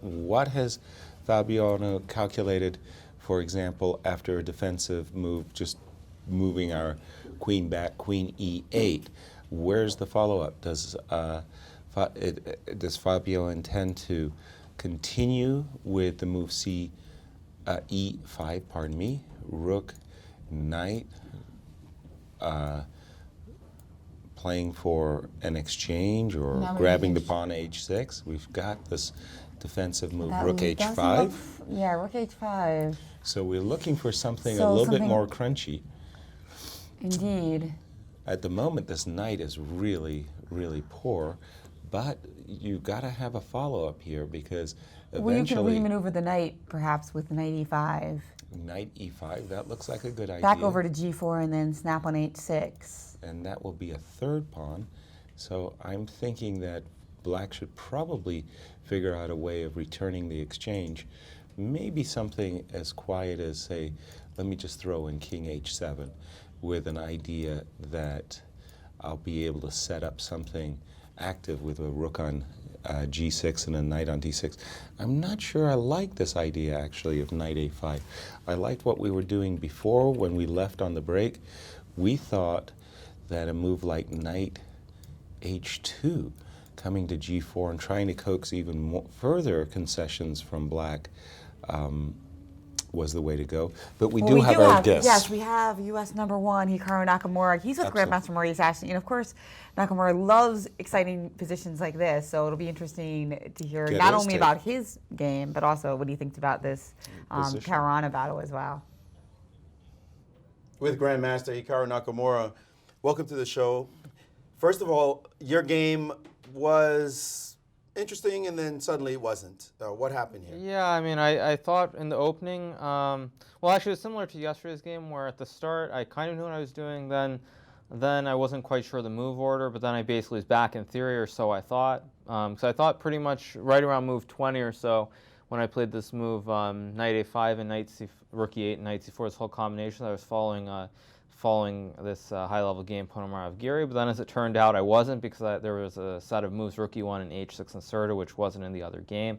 what has Fabiano calculated? For example, after a defensive move, just moving our queen back, queen e8, where's the follow-up? Does Fabio intend to continue with the move c E5, pardon me, rook, knight, playing for an exchange or Now grabbing the maybe pawn h6. We've got this defensive move, That rook doesn't h5. look yeah, rook h5. So we're looking for something a So little bit something- more crunchy. Indeed. At the moment, this knight is really, really poor, but you got to have a follow-up here because Well, you can eventually, remaneuver the knight, perhaps, with knight e5. knight e5, that looks like a good idea. Back over to g4 and then snap on h6. And that will be a third pawn. So I'm thinking that black should probably figure out a way of returning the exchange. Maybe something as quiet as, say, let me just throw in king h7 with an idea that I'll be able to set up something active with a rook on g6 and a knight on d6. I'm not sure I like this idea, actually, of knight a5. I liked what we were doing before when we left on the break. We thought that a move like knight h2, coming to g4 and trying to coax even more, further concessions from black, was the way to go. But we do have our guests. Yes, we have U.S. #1, Hikaru Nakamura. He's with Absolutely. Grandmaster Maurice Ashley. And of course, Nakamura loves exciting positions like this. So it'll be interesting to hear Get not his only take. about his game, but also what he thinks about this Position. Caruana battle as well. With Grandmaster Hikaru Nakamura. Welcome to the show. First of all, your game was interesting and then suddenly it wasn't. What happened here? Yeah, I mean, I thought in the opening, well, actually it was similar to yesterday's game where at the start I kind of knew what I was doing, then I wasn't quite sure the move order, but then I basically was back in theory, or so I thought. So I thought pretty much right around move 20 or so when I played this move, knight a5 and rook e8 and knight c4, this whole combination, I was following this high-level game Ponomara of Giri, but then as it turned out I wasn't because there was a set of moves rook e1 and h6 inserted, which wasn't in the other game.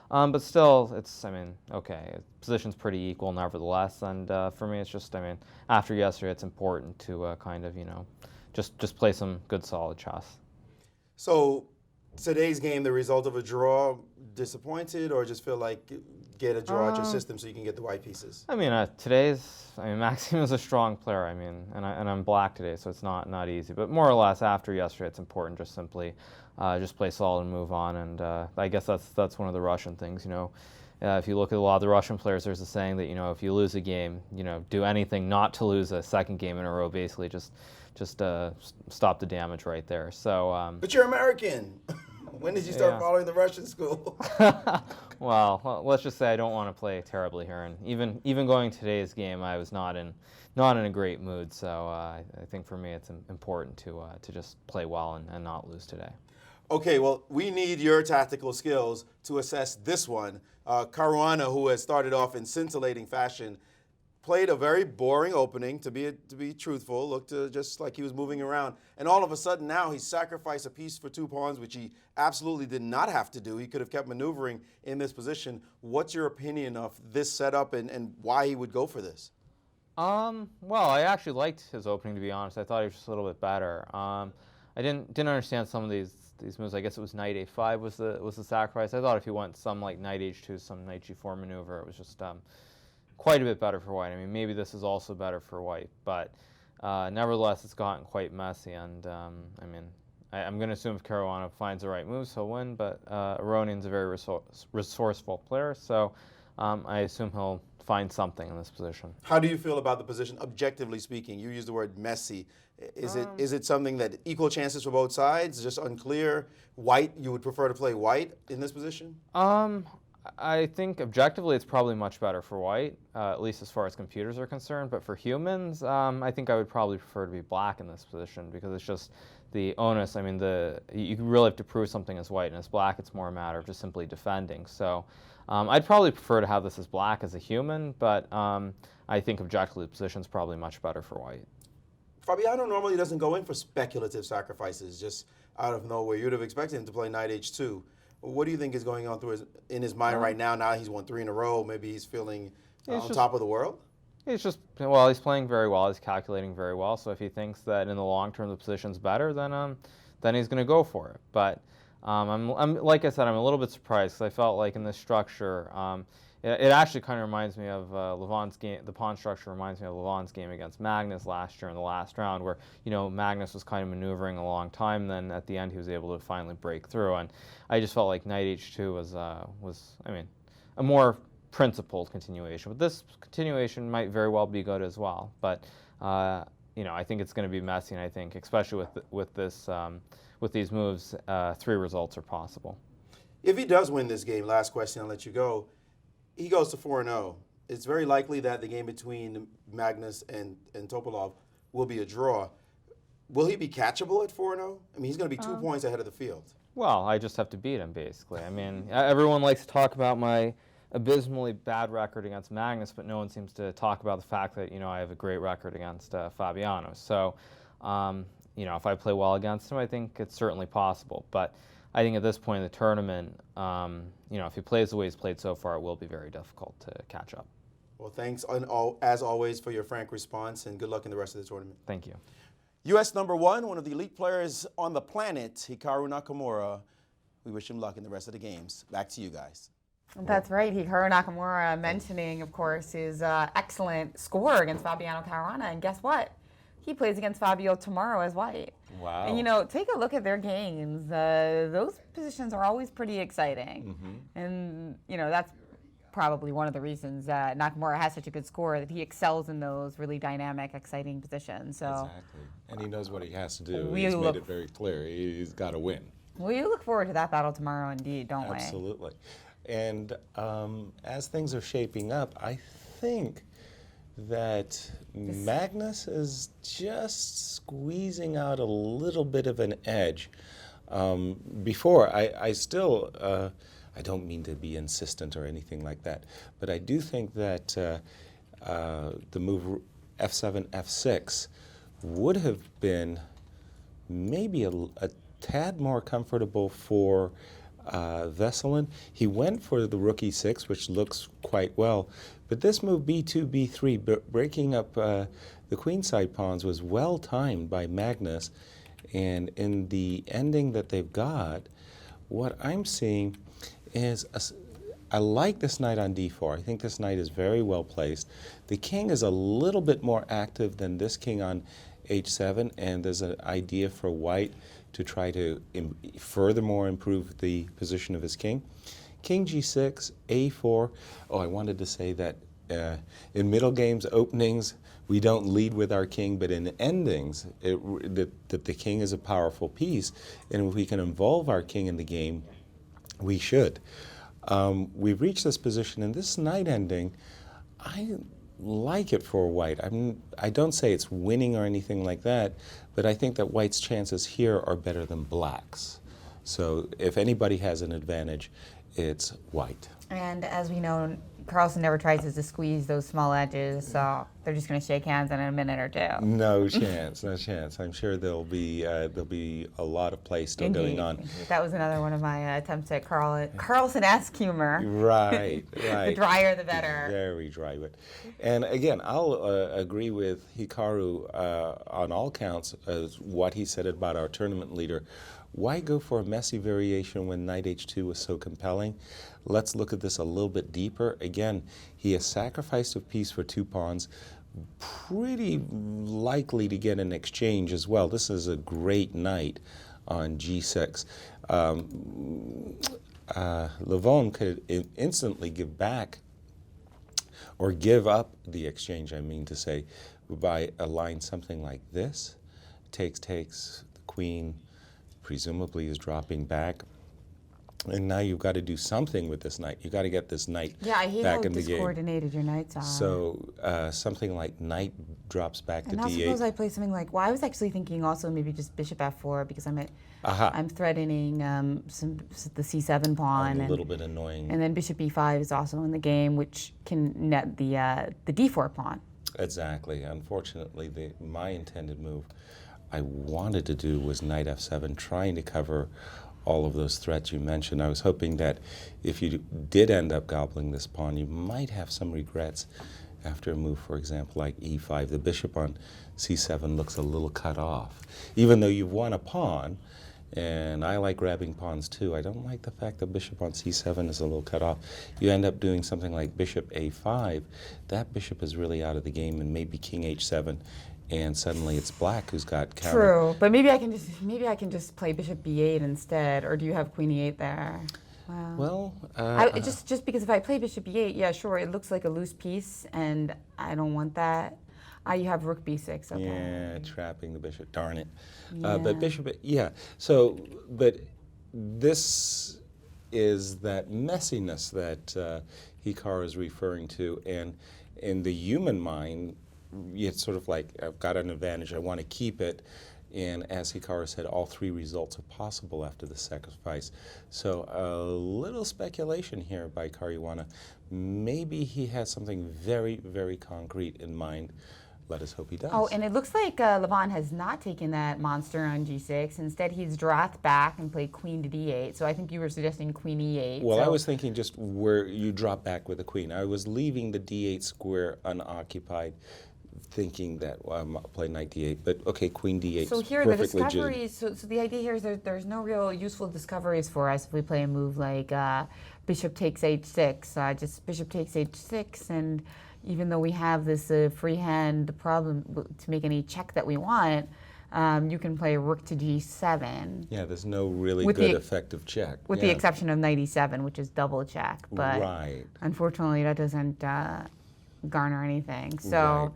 But still, it's, I mean, okay, position's pretty equal nevertheless, and for me it's just, I mean, after yesterday it's important to kind of, you know, just play some good solid chess. So today's game, the result of a draw, disappointed or just feel like get a draw at your system so you can get the white pieces? I mean, Maxime is a strong player. I mean, and I'm black today, so it's not easy. But more or less, after yesterday, it's important just simply just play solid and move on. And I guess that's one of the Russian things. You know, if you look at a lot of the Russian players, there's a saying that, you know, if you lose a game, you know, do anything not to lose a second game in a row. Basically, just stop the damage right there. So. But you're American. When did you start following the Russian school? Well, let's just say I don't want to play terribly here, and even going today's game, I was not in a great mood. So I think for me, it's important to just play well and not lose today. Okay, well, we need your tactical skills to assess this one. Caruana, who has started off in scintillating fashion, played a very boring opening, to be truthful, looked just like he was moving around. And all of a sudden now he sacrificed a piece for 2 pawns, which he absolutely did not have to do. He could have kept maneuvering in this position. What's your opinion of this setup and why he would go for this? Well, I actually liked his opening, to be honest. I thought he was just a little bit better. I didn't understand some of these moves. I guess it was knight a5 was the sacrifice. I thought if he went some like knight h2, some knight g4 maneuver, it was just quite a bit better for white. I mean, maybe this is also better for white, but nevertheless, it's gotten quite messy. And I mean, I'm going to assume if Caruana finds the right moves, he'll win. But Aronian's a very resourceful player, so I assume he'll find something in this position. How do you feel about the position, objectively speaking? You used the word messy. Is it something that equal chances for both sides? Just unclear. White, you would prefer to play white in this position? I think objectively it's probably much better for white, at least as far as computers are concerned. But for humans, I think I would probably prefer to be black in this position because it's just the onus. I mean, you really have to prove something as white, and as black, it's more a matter of just simply defending. So I'd probably prefer to have this as black as a human, but I think objectively the position's probably much better for white. Fabiano normally doesn't go in for speculative sacrifices just out of nowhere. You'd have expected him to play knight h2. What do you think is going on in his mind right now? Now he's won 3 in a row. Maybe he's feeling on top of the world? He's he's playing very well. He's calculating very well. So if he thinks that in the long term the position's better, then he's going to go for it. But I'm like I said, I'm a little bit surprised because I felt like in this structure, it actually kind of reminds me of Levon's game. The pawn structure reminds me of Levon's game against Magnus last year in the last round, where Magnus was kind of maneuvering a long time. Then at the end, he was able to finally break through. And I just felt like Knight H2 was a more principled continuation. But this continuation might very well be good as well. But I think it's going to be messy, and I think especially with these moves, 3 results are possible. If he does win this game, last question, I'll let you go. He goes to 4-0. It's very likely that the game between Magnus and Topalov will be a draw. Will he be catchable at 4-0? I mean, he's going to be 2 points ahead of the field. Well, I just have to beat him, basically. I mean, everyone likes to talk about my abysmally bad record against Magnus, but no one seems to talk about the fact that, I have a great record against Fabiano. So, if I play well against him, I think it's certainly possible. But I think at this point in the tournament, if he plays the way he's played so far, it will be very difficult to catch up. Well, thanks, as always, for your frank response, and good luck in the rest of the tournament. Thank you. U.S. #1, one of the elite players on the planet, Hikaru Nakamura. We wish him luck in the rest of the games. Back to you guys. That's right. Hikaru Nakamura mentioning, of course, his excellent score against Fabiano Caruana. And guess what? He plays against Fabio tomorrow as white. Wow. And, take a look at their games. Those positions are always pretty exciting. Mm-hmm. And, that's probably one of the reasons that Nakamura has such a good score, that he excels in those really dynamic, exciting positions. So exactly. And he knows what he has to do. We He's made it very clear. He's got to win. We look forward to that battle tomorrow, indeed, don't we? Absolutely. And as things are shaping up, I think that Magnus is just squeezing out a little bit of an edge. Before, I still, I don't mean to be insistent or anything like that, but I do think that the move F7, F6 would have been maybe a tad more comfortable for Vesselin. He went for the rook e6, which looks quite well, but this move b2, b3, breaking up the queenside pawns, was well timed by Magnus, and in the ending that they've got, what I'm seeing is I like this knight on d4. I think this knight is very well placed. The king is a little bit more active than this king on h7, and there's an idea for white to try to furthermore improve the position of his king. King g6, a4. Oh, I wanted to say that in middle games, openings, we don't lead with our king, but in endings, that the king is a powerful piece, and if we can involve our king in the game, we should. We've reached this position, and this knight ending, I like it for white. I don't say it's winning or anything like that, but I think that white's chances here are better than black's. So if anybody has an advantage, it's white. And as we know, Carlsen never tries to squeeze those small edges, so they're just going to shake hands in a minute or two. No chance, no chance. I'm sure there'll be a lot of play still going on. That was another one of my attempts at Carlsen-esque humor. Right, right. The drier, the better. Very dry. And again, I'll agree with Hikaru on all counts as what he said about our tournament leader. Why go for a messy variation when knight h2 was so compelling? Let's look at this a little bit deeper. Again, he has sacrificed a piece for 2 pawns, pretty likely to get an exchange as well. This is a great knight on g6. Levon could instantly give back, or give up the exchange, I mean to say, by a line something like this. Takes, the queen presumably is dropping back. And now you've got to do something with this knight. You've got to get this knight back in the game. Yeah, I hate how discoordinated your knights are. So something like knight drops back to d8. And suppose I play something like, well, I was actually thinking also maybe just bishop f4, because I'm threatening the c7 pawn. A little bit annoying. And then bishop e5 is also in the game, which can net the d4 pawn. Exactly. Unfortunately, my intended move I wanted to do was knight f7, trying to cover all of those threats you mentioned. I was hoping that if you did end up gobbling this pawn, you might have some regrets after a move, for example, like e5. The bishop on c7 looks a little cut off. Even though you've won a pawn, And I like grabbing pawns too. I don't like the fact that bishop on c7 is a little cut off. You end up doing something like bishop a5. That bishop is really out of the game, and maybe king h7, and suddenly it's black who's got counter. True, but maybe I can just play bishop b8 instead, or do you have queen e8 there? Wow. Well, just because if I play bishop e8, yeah, sure, it looks like a loose piece, and I don't want that. You have rook b6, okay. Yeah, trapping the bishop, darn it. Yeah. But bishop, yeah. So, but this is that messiness that Hikaru is referring to, and in the human mind, it's sort of like, I've got an advantage, I want to keep it. And as Hikaru said, all three results are possible after the sacrifice. So a little speculation here by Caruana. Maybe he has something very, very concrete in mind. Let us hope he does. Oh, and it looks like Levon has not taken that monster on g6. Instead, he's dropped back and played queen to d8. So I think you were suggesting queen e8. Well, so I was thinking just where you drop back with the queen. I was leaving the d8 square unoccupied, thinking that I'm playing knight d8, but okay, queen d8. So here the perfectly discoveries. So the idea here is there's no real useful discoveries for us if we play a move like bishop takes h6. Just bishop takes h6, and even though we have this freehand problem to make any check that we want, you can play rook to g7. Yeah, there's no really good effective check. With the exception of knight e7, which is double check. But right. Unfortunately, that doesn't garner anything. So.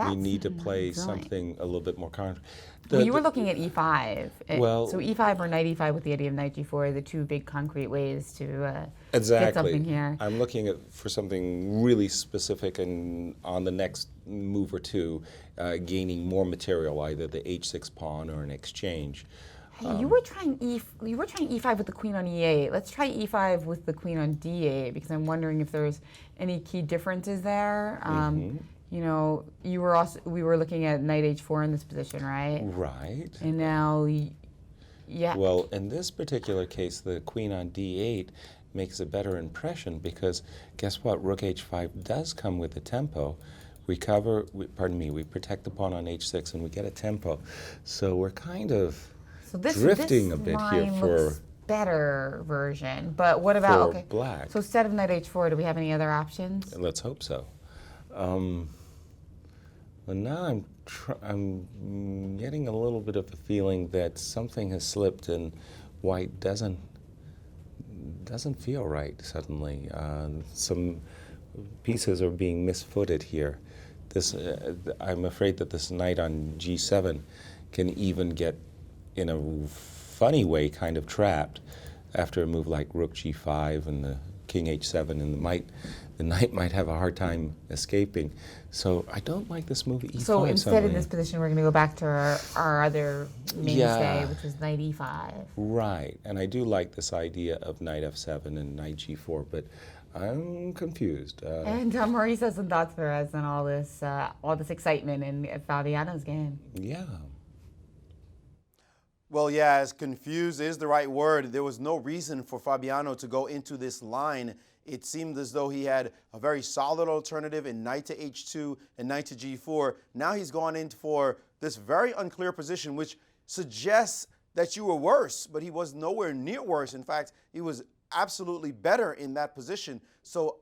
We need to play something a little bit more concrete. Well, you were looking at e5. So e5 or knight e5 with the idea of knight g4 are the two big concrete ways to exactly. get something here. I'm looking for something really specific, and on the next move or two, gaining more material, either the h6 pawn or an exchange. Hey, you were trying e5 with the queen on e8. Let's try e5 with the queen on d8, because I'm wondering if there's any key differences there. You know, we were looking at knight h4 in this position, right? Right. And now, yeah. Well, in this particular case, the queen on d8 makes a better impression, because guess what? Rook h5 does come with a tempo. We protect the pawn on h6, and we get a tempo. So we're kind of drifting a bit here for better version. But what about black? So instead of knight h4, do we have any other options? Let's hope so. Well, now I'm getting a little bit of a feeling that something has slipped, and white doesn't feel right suddenly. Some pieces are being misfooted here. I'm afraid that this knight on g7 can even get, in a funny way, kind of trapped after a move like rook g5 and the king h7, and the knight might have a hard time escaping. So I don't like this move e5. So instead suddenly. in this position, we're going to go back to our other mainstay, which is knight e5. Right, and I do like this idea of knight f7 and knight g4, but I'm confused. And Maurice has some thoughts for us on all this excitement in Fabiano's game. Yeah. Well, yeah, as confused is the right word. There was no reason for Fabiano to go into this line. It seemed as though he had a very solid alternative in knight to h2 and knight to g4. Now he's gone in for this very unclear position, which suggests that you were worse, but he was nowhere near worse. In fact, he was absolutely better in that position. So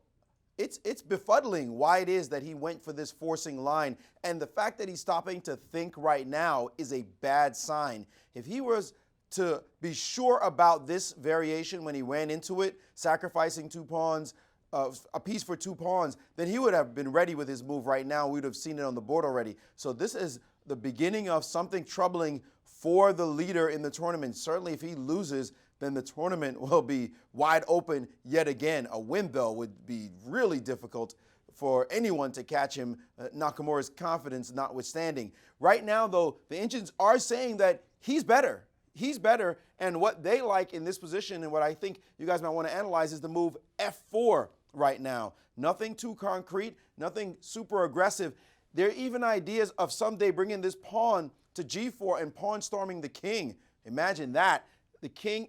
it's befuddling why it is that he went for this forcing line. And the fact that he's stopping to think right now is a bad sign. If he was to be sure about this variation when he ran into it, sacrificing 2 pawns, a piece for 2 pawns, then he would have been ready with his move right now. We would have seen it on the board already. So this is the beginning of something troubling for the leader in the tournament. Certainly if he loses, then the tournament will be wide open yet again. A win, though, would be really difficult for anyone to catch him, Nakamura's confidence notwithstanding. Right now, though, the engines are saying that he's better. He's better, and what they like in this position, and what I think you guys might want to analyze, is the move f4 right now. Nothing too concrete, nothing super aggressive. There are even ideas of someday bringing this pawn to g4 and pawn storming the king. Imagine that. The king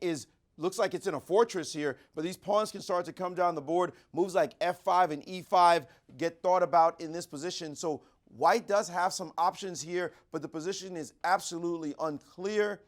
looks like it's in a fortress here, but these pawns can start to come down the board. Moves like f5 and e5 get thought about in this position. So white does have some options here, but the position is absolutely unclear.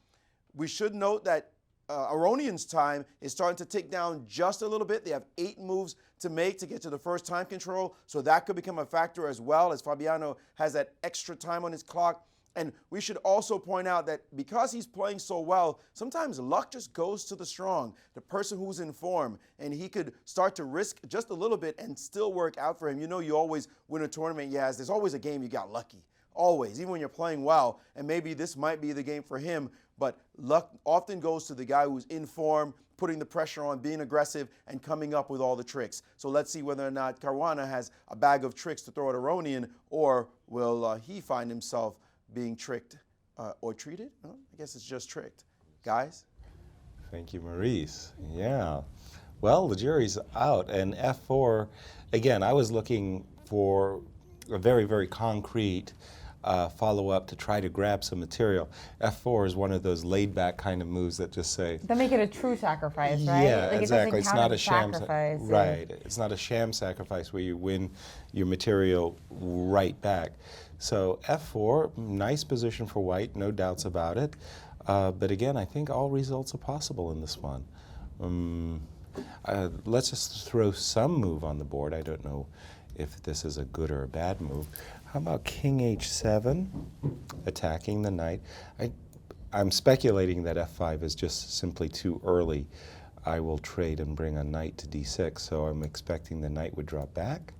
we should note that Aronian's time is starting to tick down just a little bit. They have 8 moves to make to get to the first time control, so that could become a factor as well, as Fabiano has that extra time on his clock. And we should also point out that because he's playing so well, sometimes luck just goes to the strong, the person who's in form, and he could start to risk just a little bit and still work out for him. You know, you always win a tournament, Yaz. There's always a game you got lucky. Always, even when you're playing well, and maybe this might be the game for him, but luck often goes to the guy who's in form, putting the pressure on, being aggressive, and coming up with all the tricks. So let's see whether or not Caruana has a bag of tricks to throw at Aronian, or will he find himself being tricked or treated? I guess it's just tricked. Guys? Thank you, Maurice. Yeah. Well, the jury's out, and F4, again, I was looking for a very, very concrete follow-up to try to grab some material. F4 is one of those laid-back kind of moves that just say... That make it a true sacrifice, right? Yeah, like exactly. It it's not a sham sacrifice. Right. It's not a sham sacrifice where you win your material right back. So F4, nice position for white, no doubts about it. But again, I think all results are possible in this one. Let's just throw some move on the board. I don't know if this is a good or a bad move. How about King H7, attacking the knight? I'm speculating that F5 is just simply too early. I will trade and bring a knight to D6, so I'm expecting the knight would drop back.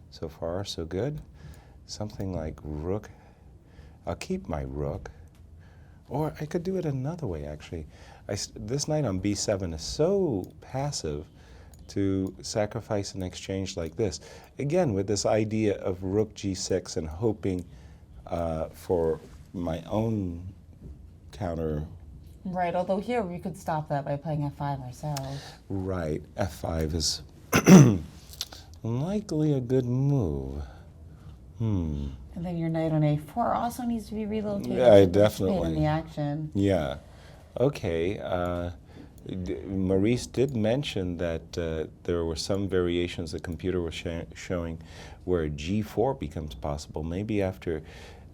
So far, so good. Something like rook. I'll keep my rook. Or I could do it another way, actually. This knight on B7 is so passive to sacrifice an exchange like this. Again, with this idea of rook G6 and hoping for my own counter. Right, although here we could stop that by playing F5 ourselves. Right, F5 is likely a good move. And then your knight on A4 also needs to be relocated. Yeah, to definitely. participate in the action. Yeah. Okay. Maurice did mention that there were some variations the computer was showing where G4 becomes possible. Maybe after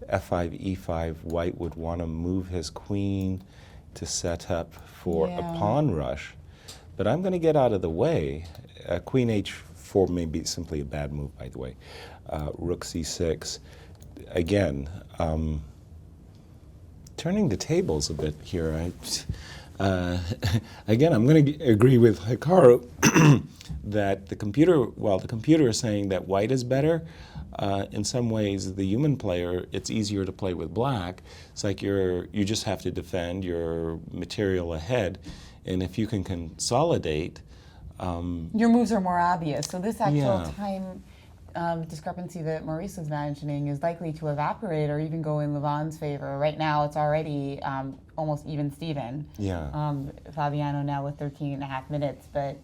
F5, E5, white would want to move his queen to set up for a pawn rush. But I'm going to get out of the way. Queen H4 may be simply a bad move, by the way. Rook C6. Again, turning the tables a bit here. Again, I'm going to agree with Hikaru that the computer is saying that white is better, in some ways, the human player, it's easier to play with black. It's like you just have to defend your material ahead, and if you can consolidate, your moves are more obvious. So this actual time discrepancy that Maurice was mentioning is likely to evaporate or even go in Levon's favor. Right now, it's already almost even Steven. Fabiano now with 13 and a half minutes, but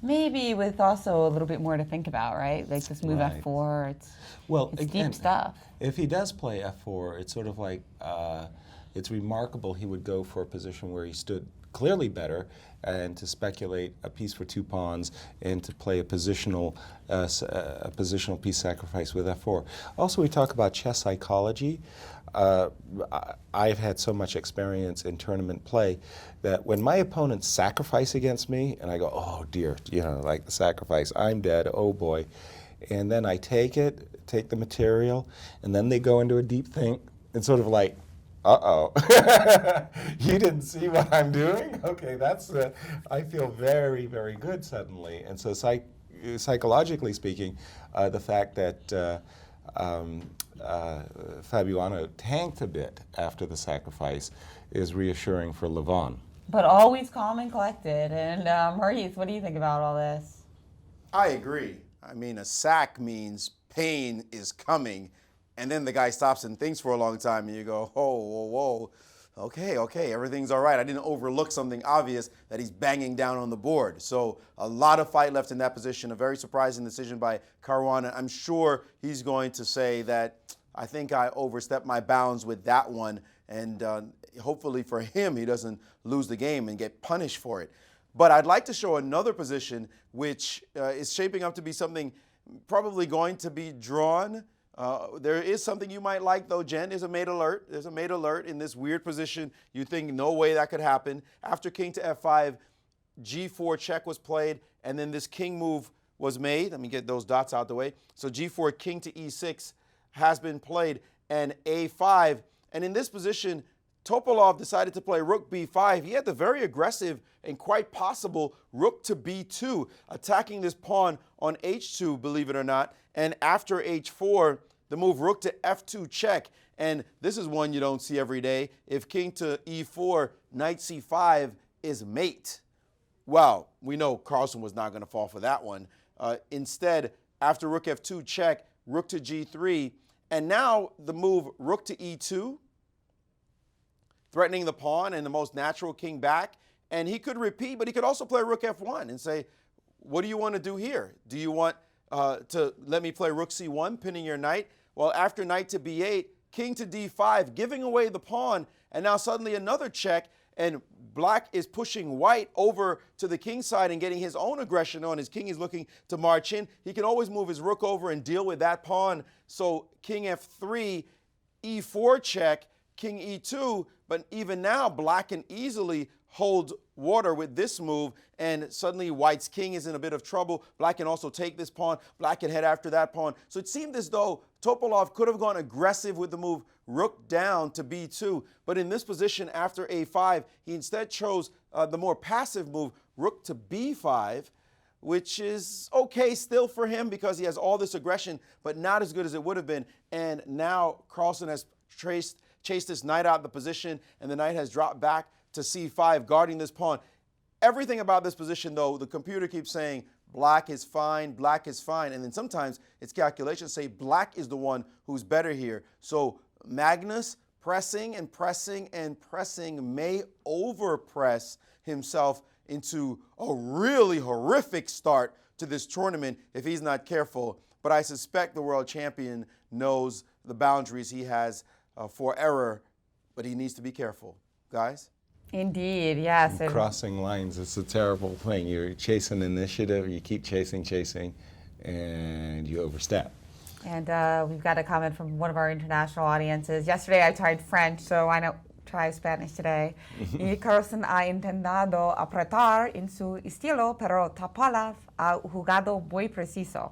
maybe with also a little bit more to think about, right? Like this move F4, it's again, deep stuff. If he does play F4, it's sort of like, it's remarkable he would go for a position where he stood clearly better and to speculate a piece for 2 pawns and to play a positional piece sacrifice with F4. Also, we talk about chess psychology. I've had so much experience in tournament play that when my opponents sacrifice against me and I go, oh dear, like the sacrifice, I'm dead, oh boy. And then I take the material, and then they go into a deep think and sort of like, uh-oh, you didn't see what I'm doing? Okay, I feel very, very good suddenly. And so psychologically speaking, the fact that Fabiano tanked a bit after the sacrifice is reassuring for Levon. But always calm and collected. And Maurice, what do you think about all this? I agree. I mean, a sack means pain is coming. And then the guy stops and thinks for a long time, and you go, oh, whoa, okay, everything's all right. I didn't overlook something obvious that he's banging down on the board. So a lot of fight left in that position. A very surprising decision by Caruana. I'm sure he's going to say that I think I overstepped my bounds with that one, and hopefully for him, he doesn't lose the game and get punished for it. But I'd like to show another position which is shaping up to be something probably going to be drawn. There is something you might like, though, Jen. There's a mate alert. There's a mate alert in this weird position. You think no way that could happen. After king to f5, g4 check was played, and then this king move was made. Let me get those dots out the way. So g4, king to e6 has been played, and a5. And in this position, Topalov decided to play rook b5. He had the very aggressive and quite possible rook to b2, attacking this pawn on h2, believe it or not. And after h4, the move rook to f2 check. And this is one you don't see every day. If king to e4, knight c5 is mate. Well, we know Carlsen was not going to fall for that one. Instead, after rook f2 check, rook to g3, and now the move rook to e2, threatening the pawn and the most natural king back. And he could repeat, but he could also play rook f1 and say, what do you want to do here? Do you want to let me play rook c1, pinning your knight? Well, after knight to b8, king to d5, giving away the pawn, and now suddenly another check, and black is pushing white over to the king side and getting his own aggression on. His king is looking to march in. He can always move his rook over and deal with that pawn. So king f3, e4 check, king e2, but even now black can easily hold water with this move, and suddenly white's king is in a bit of trouble. Black can also take this pawn. Black can head after that pawn. So it seemed as though Topalov could have gone aggressive with the move rook down to b2, but in this position after a5, he instead chose the more passive move rook to b5, which is okay still for him because he has all this aggression, but not as good as it would have been. And now Carlsen has chased this knight out of the position, and the knight has dropped back to c5, guarding this pawn. Everything about this position, though, the computer keeps saying black is fine, and then sometimes its calculations say black is the one who's better here. So Magnus pressing and pressing and pressing may overpress himself into a really horrific start to this tournament if he's not careful. But I suspect the world champion knows the boundaries he has for error, but he needs to be careful. Guys? Indeed, yes. Crossing lines, it's a terrible thing. You're chasing initiative, you keep chasing, and you overstep. And we've got a comment from one of our international audiences. Yesterday I tried French, so why not try Spanish today? Y Carlsen ha intentado apretar en su estilo, pero Topalov ha jugado muy preciso.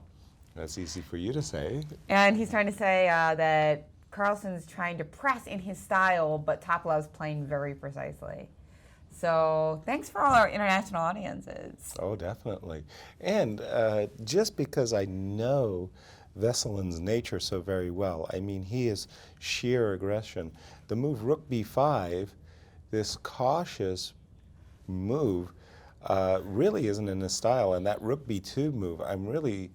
That's easy for you to say. And he's trying to say that Carlsen's trying to press in his style, but Topalov's playing very precisely. So thanks for all our international audiences. Oh, definitely. And just because I know Veselin's nature so very well, I mean, he is sheer aggression. The move rook b5, this cautious move, really isn't in his style. And that rook b2 move, I'm really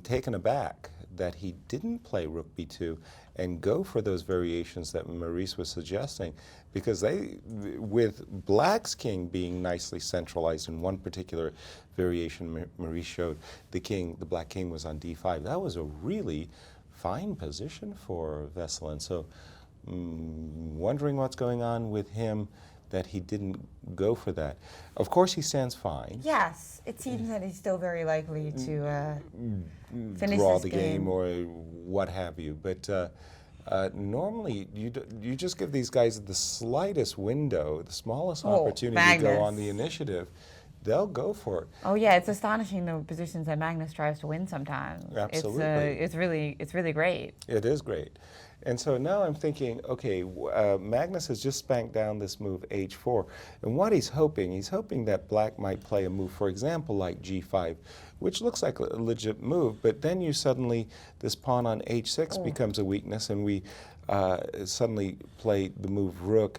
taken aback that he didn't play rook b2 and go for those variations that Maurice was suggesting, because with black's king being nicely centralized in one particular variation Maurice showed, the black king was on d5. That was a really fine position for Veselin. So wondering what's going on with him that he didn't go for that. Of course, he stands fine. Yes, it seems that he's still very likely to finish draw this the game or what have you. But normally, you just give these guys the slightest window, the smallest opportunity to go on the initiative. They'll go for it. Oh yeah, it's astonishing the positions that Magnus tries to win sometimes. Absolutely. It's really great. It is great. And so now I'm thinking, okay, Magnus has just spanked down this move h4. And what he's hoping that black might play a move, for example, like g5, which looks like a legit move, but then you suddenly, this pawn on h6 becomes a weakness, and we suddenly play the move rook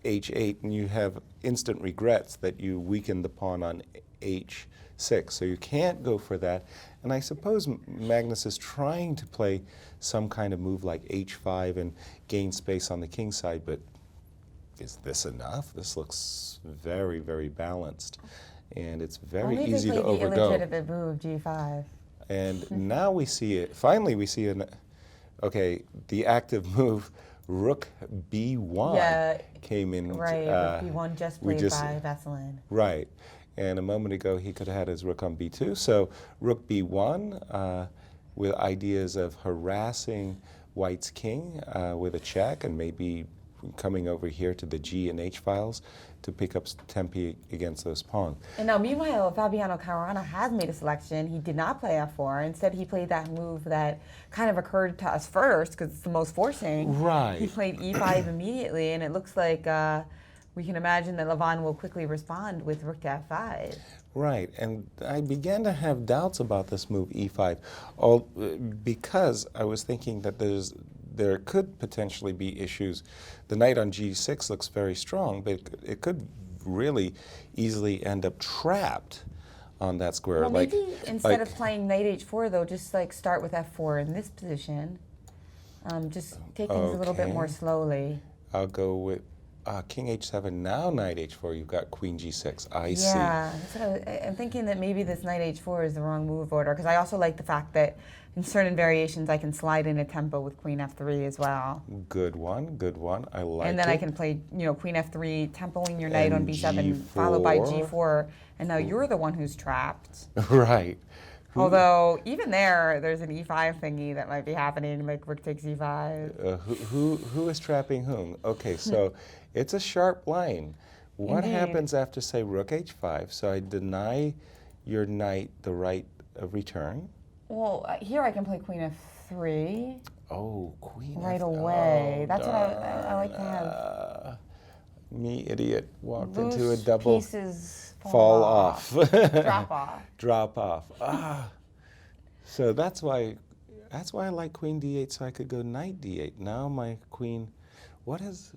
h8, and you have instant regrets that you weakened the pawn on h6. So you can't go for that. And I suppose Magnus is trying to play some kind of move like h5 and gain space on the king side, but is this enough? This looks very, very balanced, and it's very easy to overgo. The illegitimate move g5. And now we see it. Finally, we see the active move rook b1 came in. Right, rook b1 just played by Veselin. Right. And a moment ago, he could have had his rook on b2. So rook b1, with ideas of harassing White's king with a check and maybe coming over here to the G and H files to pick up tempi against those pawns. And now, meanwhile, Fabiano Caruana has made a selection. He did not play f4. Instead, he played that move that kind of occurred to us first because it's the most forcing. Right. He played e5 immediately, and it looks like we can imagine that Levon will quickly respond with rook to f5. Right, and I began to have doubts about this move e5, because I was thinking that there could potentially be issues. The knight on g6 looks very strong, but it could really easily end up trapped on that square. Well, maybe instead of playing knight h4, though, just like start with f4 in this position. Just take things a little bit more slowly. I'll go with king h7, now knight h4, you've got queen g6. I see. Yeah, I'm thinking that maybe this knight h4 is the wrong move order, because I also like the fact that in certain variations I can slide in a tempo with queen f3 as well. Good one, I like it. And then I can play, queen f3, tempoing your knight on b7, followed by g4, and now you're the one who's trapped. Right. Although, even there's an e5 thingy that might be happening, like rook takes e5. Who is trapping whom? Okay, so it's a sharp line. What happens after, say, rook h5? So I deny your knight the right of return. Well, here I can play queen f3. Oh, queen right f3. away. Oh, that's what I like to have. Me, idiot, walked Loose into a double. Pieces fall off. Drop off. Drop off. So that's why I like queen d8, so I could go knight d8. Now my queen, what has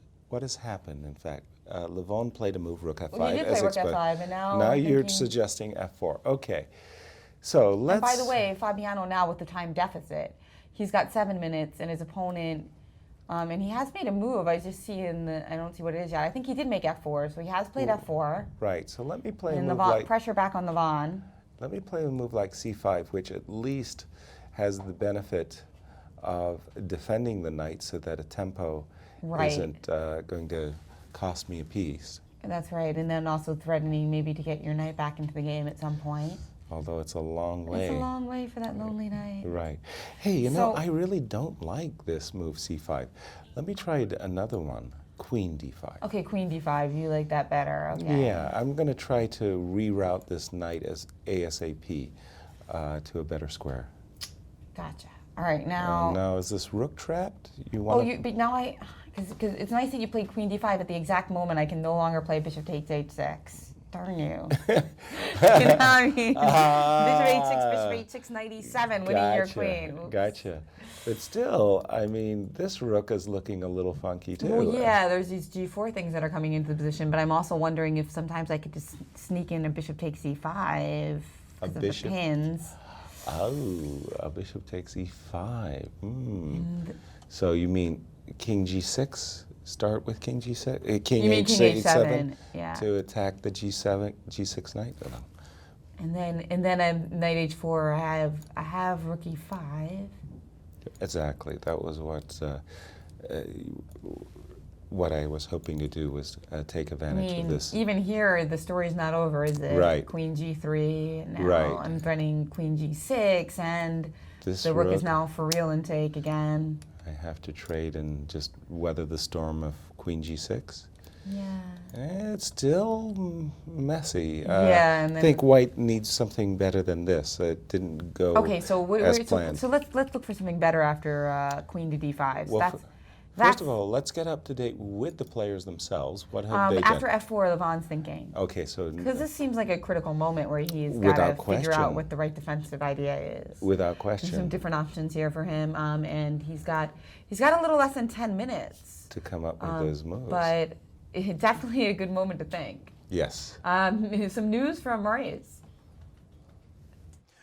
happened? In fact, Levon played a move rook f5. Well, you did play rook f5, and now you're suggesting f4. Okay, so let's. And by the way, Fabiano now with the time deficit, he's got 7 minutes, and his opponent. And he has made a move. I just see I don't see what it is yet. I think he did make f4, so he has played f4. Right, so let me play and a move like... pressure back on Levon. Let me play a move like c5, which at least has the benefit of defending the knight so that a tempo isn't going to cost me a piece. And that's right, and then also threatening maybe to get your knight back into the game at some point. Although it's a long way. It's a long way for that lonely knight. Right. Hey, you know, I really don't like this move c5. Let me try another one, queen d5. Okay, queen d5, you like that better, okay. Yeah, I'm going to try to reroute this knight as ASAP to a better square. Gotcha. All right, now... now, is this rook trapped? But now because it's nice that you played queen d5 at the exact moment I can no longer play bishop takes h6. Darn you. You know what I mean? Bishop h6, knight e7, winning your queen. Oops. Gotcha. But still, I mean, this rook is looking a little funky too. Well, yeah, there's these g4 things that are coming into the position, but I'm also wondering if sometimes I could just sneak in a bishop takes e5 because of the pins. Oh, a bishop takes e5. So you mean king g6? Start with king g6, king h7 to attack the g6 knight. And then at knight h4, I have rook e5. Exactly. That was what I was hoping to do was take advantage of this. Even here, the story's not over, is it? Right. Queen g3. Now I'm threatening queen g6, and the rook is now for real in take again. I have to trade and just weather the storm of queen g6. Yeah. It's still messy. I think white needs something better than this. It didn't go as planned. So let's look for something better after queen to d5. Well, first of all, let's get up to date with the players themselves. What have they done? After f4, Levon's thinking. Okay, so... Because this seems like a critical moment where he's got to figure out what the right defensive idea is. Without question. There's some different options here for him, and he's got a little less than 10 minutes. To come up with those moves. But it's definitely a good moment to think. Yes. Some news from Maurice.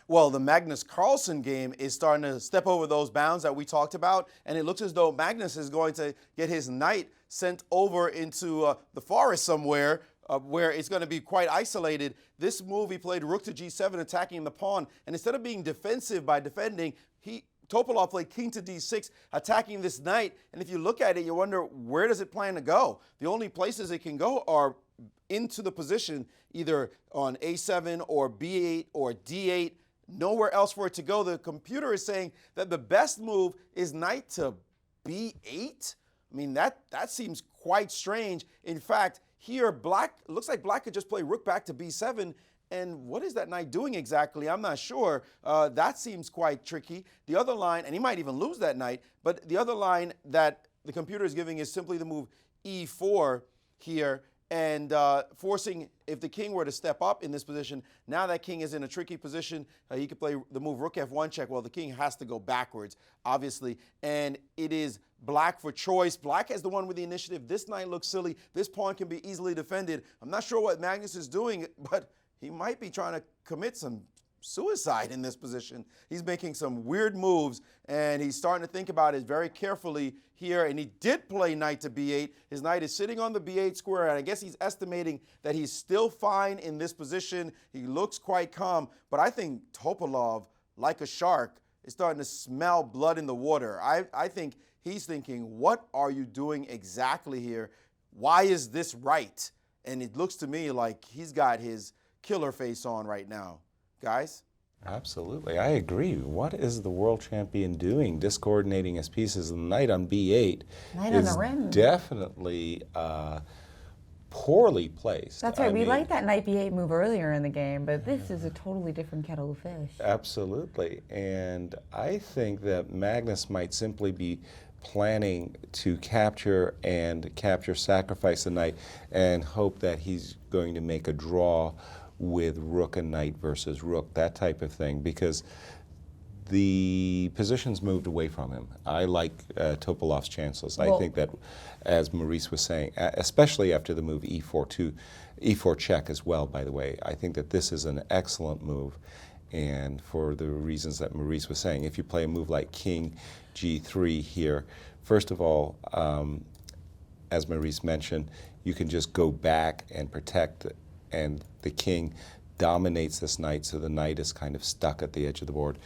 Well, the Magnus Carlsen game is starting to step over those bounds that we talked about, and it looks as though Magnus is going to get his knight sent over into the forest somewhere where it's going to be quite isolated. This move, he played rook to g7, attacking the pawn, and instead of being defensive by defending, Topalov played king to d6, attacking this knight, and if you look at it, you wonder, where does it plan to go? The only places it can go are into the position, either on a7 or b8 or d8. nowhere else for it to go. The computer is saying that the best move is knight to b8. I mean, that seems quite strange. In fact, here looks like black could just play rook back to b7. And what is that knight doing exactly? I'm not sure. That seems quite tricky. The other line, and he might even lose that knight, but the other line that the computer is giving is simply the move e4 here, and forcing, if the king were to step up in this position, now that king is in a tricky position. He could play the move rook f1 check. Well, the king has to go backwards, obviously, and it is black for choice. Black has the one with the initiative. This knight looks silly. This pawn can be easily defended. I'm not sure what Magnus is doing, but he might be trying to commit some suicide in this position. He's making some weird moves, and he's starting to think about it very carefully here, and he did play knight to b8. His knight is sitting on the b8 square, and I guess he's estimating that he's still fine in this position. He looks quite calm, but I think Topalov, like a shark, is starting to smell blood in the water. I think he's thinking, what are you doing exactly here? Why is this right? And it looks to me like he's got his killer face on right now. Guys? Absolutely, I agree. What is the world champion doing? Discoordinating his pieces. The knight on b8 is definitely poorly placed. That's right. We liked that knight b8 move earlier in the game, but this is a totally different kettle of fish. Absolutely, and I think that Magnus might simply be planning to capture sacrifice the knight, and hope that he's going to make a draw with rook and knight versus rook, that type of thing, because the position's moved away from him. I like Topalov's chances. I think that, as Maurice was saying, especially after the move e4 check as well, by the way, I think that this is an excellent move, and for the reasons that Maurice was saying. If you play a move like king g3 here, first of all, as Maurice mentioned, you can just go back and protect, and the king dominates this knight, so the knight is kind of stuck at the edge of the board.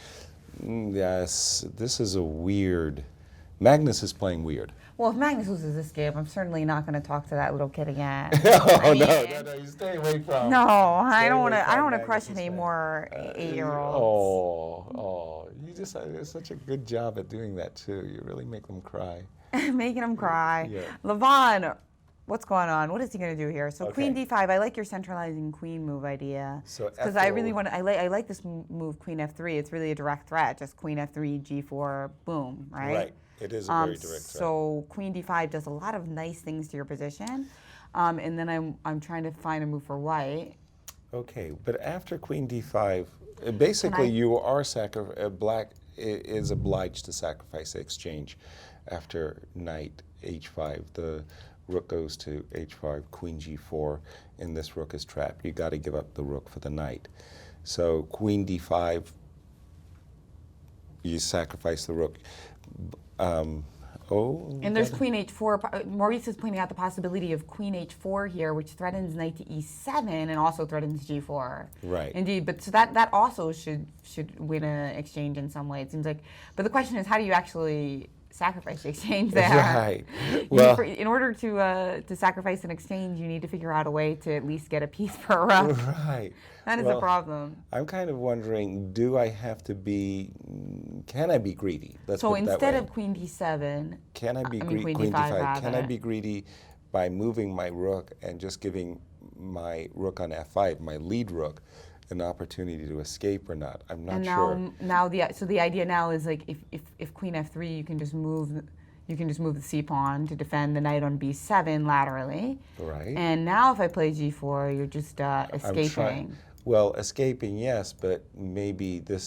Yes, this is a weird... Magnus is playing weird. Well, if Magnus loses this game, I'm certainly not going to talk to that little kid again. No, you stay away from. No, I don't want to crush any more 8-year-olds. You just did such a good job at doing that too. You really make them cry. Making them cry. Yeah. Levon, what's going on? What is he going to do here? So queen d5. I like your centralizing queen move idea. Because I really want to. I like this move queen f3. It's really a direct threat. Just queen f3, g4, boom, right? Right. It is a very direct threat. So queen d5 does a lot of nice things to your position, and then I'm trying to find a move for white. Okay, but after queen d5, basically you are black is obliged to sacrifice the exchange after knight h5. The rook goes to h5, queen g4, and this rook is trapped. You got to give up the rook for the knight. So queen d5, you sacrifice the rook. And there's queen h4. Maurice is pointing out the possibility of queen h4 here, which threatens knight to e7 and also threatens g4. Right. Indeed, but so that also should win an exchange in some way. It seems like. But the question is, how do you actually sacrifice the exchange there? Right. Well, in order to sacrifice an exchange, you need to figure out a way to at least get a piece per rook. Right. That is a problem. I'm kind of wondering, can I be greedy? Let's so put it that instead way. of queen d7, can I be queen d5, can I be greedy by moving my rook and just giving my rook on f5, my lead rook, an opportunity to escape or not? I'm not sure. Now the idea now is like if queen f3, you can just move the c pawn to defend the knight on b7 laterally. Right. And now if I play g4, you're just escaping. Well, escaping, yes, but maybe the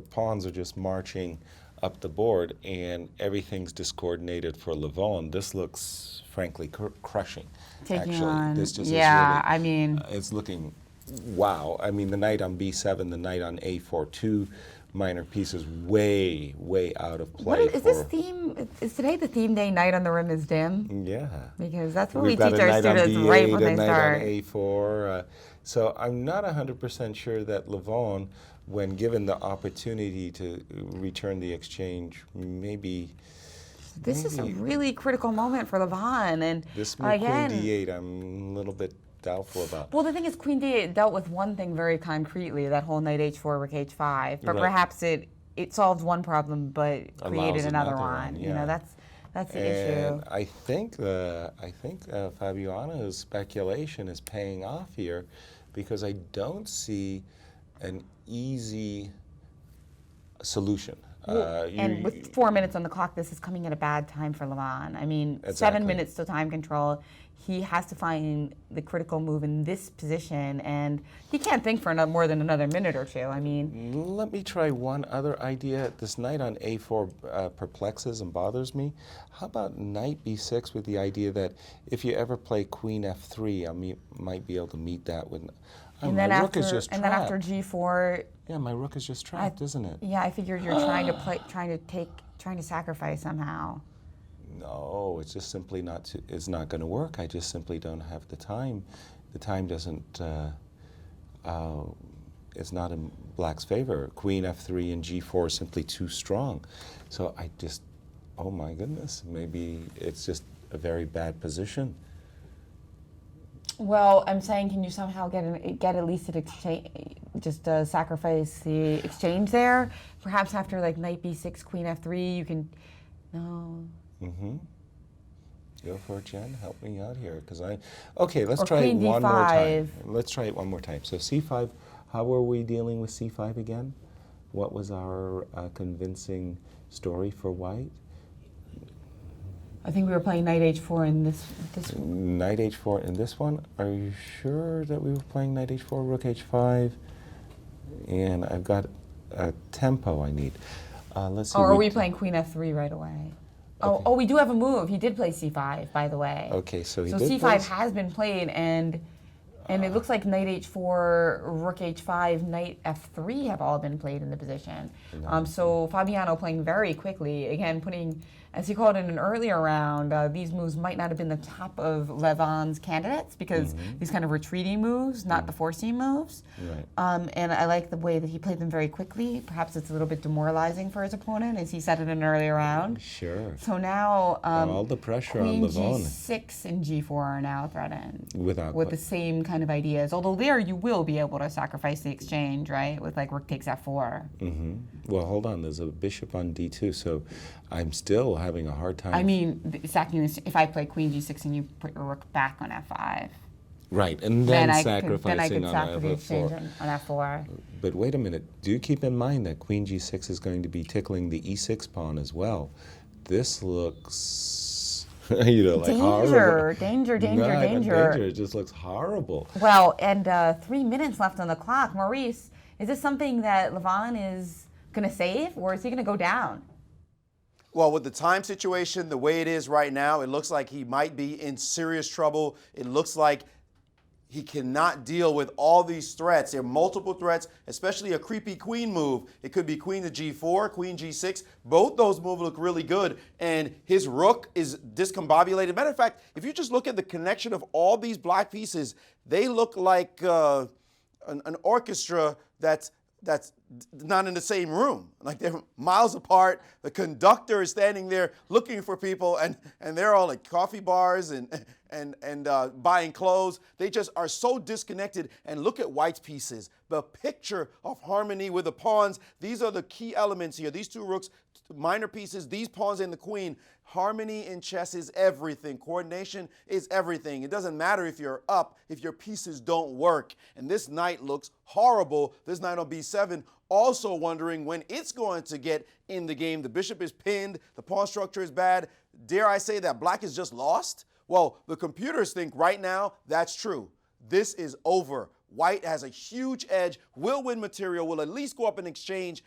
pawns are just marching up the board and everything's discoordinated for Levon. This looks, frankly, crushing. Taking on. This just yeah, is really, I mean. It's looking, wow. I mean, the knight on b7, the knight on a4, two minor pieces way out of play. Is this theme? Is today the theme day? Knight on the rim is dim. Yeah. Because that's what we teach our students right when they start. A knight on a4. So I'm not 100% sure that Levon, when given the opportunity to return the exchange, maybe. This is a really critical moment for Levon, and this move, again, queen d8, I'm a little bit doubtful about. Well, the thing is, Queen D dealt with one thing very concretely, that whole knight h4, rook h5. But Right. perhaps it solved one problem, but Allows created another one, one. yeah. You know, that's the And issue. I think Fabiano's speculation is paying off here, because I don't see an easy solution. And with 4 minutes on the clock, this is coming at a bad time for Levon. I mean, Exactly. 7 minutes to time control. He has to find the critical move in this position, and he can't think for more than another minute or two. I mean, Let me try one other idea. This knight on a4 perplexes and bothers me. How about knight b6 with the idea that if you ever play queen f3, I might be able to meet that with. and my then rook is just and then after trapped. g4. Yeah, my rook is just trapped, isn't it? Yeah, I figured you're trying to sacrifice somehow. No, it's just simply it's not going to work. I just simply don't have the time. The time doesn't, it's not in black's favor. Queen f3 and g4 is simply too strong. So I just, oh my goodness, maybe it's just a very bad position. Well, I'm saying, can you somehow get at least an exchange, just sacrifice the exchange there? Perhaps after like knight b6, queen f3, you can, no. Mm-hmm. Go for it, Jen. Help me out here, because okay, let's Or try it queen one more time. d5. Let's try it one more time. So c5, how were we dealing with c5 again? What was our convincing story for white? I think we were playing knight h4 in this one. Knight h4 in this one. Are you sure that we were playing knight h4, rook h5? And I've got a tempo I need. Let's see. Or are we playing queen f3 right away? Okay. Oh, we do have a move. He did play c5, by the way. Okay, so he did c5 play has been played, and it looks like knight h4, rook h5, knight f3 have all been played in the position. So Fabiano playing very quickly, again putting, as he called it in an earlier round, these moves might not have been the top of Levon's candidates, because these kind of retreating moves, not the forcing moves. Right. And I like the way that he played them very quickly. Perhaps it's a little bit demoralizing for his opponent, as he said in an earlier round. Sure. So now all the pressure on Queen Levon. G6 and G4 are now threatened Without the same kind of ideas. Although there you will be able to sacrifice the exchange, right? With like rook takes f4. Mm-hmm. Well, hold on. There's a bishop on d2, so I'm still having a hard time. I mean, sacking this, if I play Queen G6 and you put your rook back on f5. Right, and then I sacrificing could on sacrifice the exchange f4. on f4. But wait a minute. Do keep in mind that Queen G6 is going to be tickling the E6 pawn as well. This looks, like horrible. Danger. It just looks horrible. Well, and 3 minutes left on the clock. Maurice, is this something that Levon is going to save, or is he going to go down? Well, with the time situation the way it is right now, it looks like he might be in serious trouble. It looks like he cannot deal with all these threats. There are multiple threats, especially a creepy queen move. It could be queen to g4, queen g6. Both those moves look really good, and his rook is discombobulated. Matter of fact, if you just look at the connection of all these black pieces, they look like an orchestra that's not in the same room. Like they're miles apart. The conductor is standing there looking for people, and they're all at coffee bars and buying clothes. They just are so disconnected. And look at white's pieces. The picture of harmony with the pawns. These are the key elements here. These two rooks, minor pieces, these pawns and the queen. Harmony in chess is everything. Coordination is everything. It doesn't matter if you're up, if your pieces don't work. And this knight looks horrible. This knight on b7, also wondering when it's going to get in the game. The bishop is pinned. The pawn structure is bad. Dare I say that black is just lost? Well, the computers think right now that's true. This is over. White has a huge edge, will win material, will at least go up in exchange.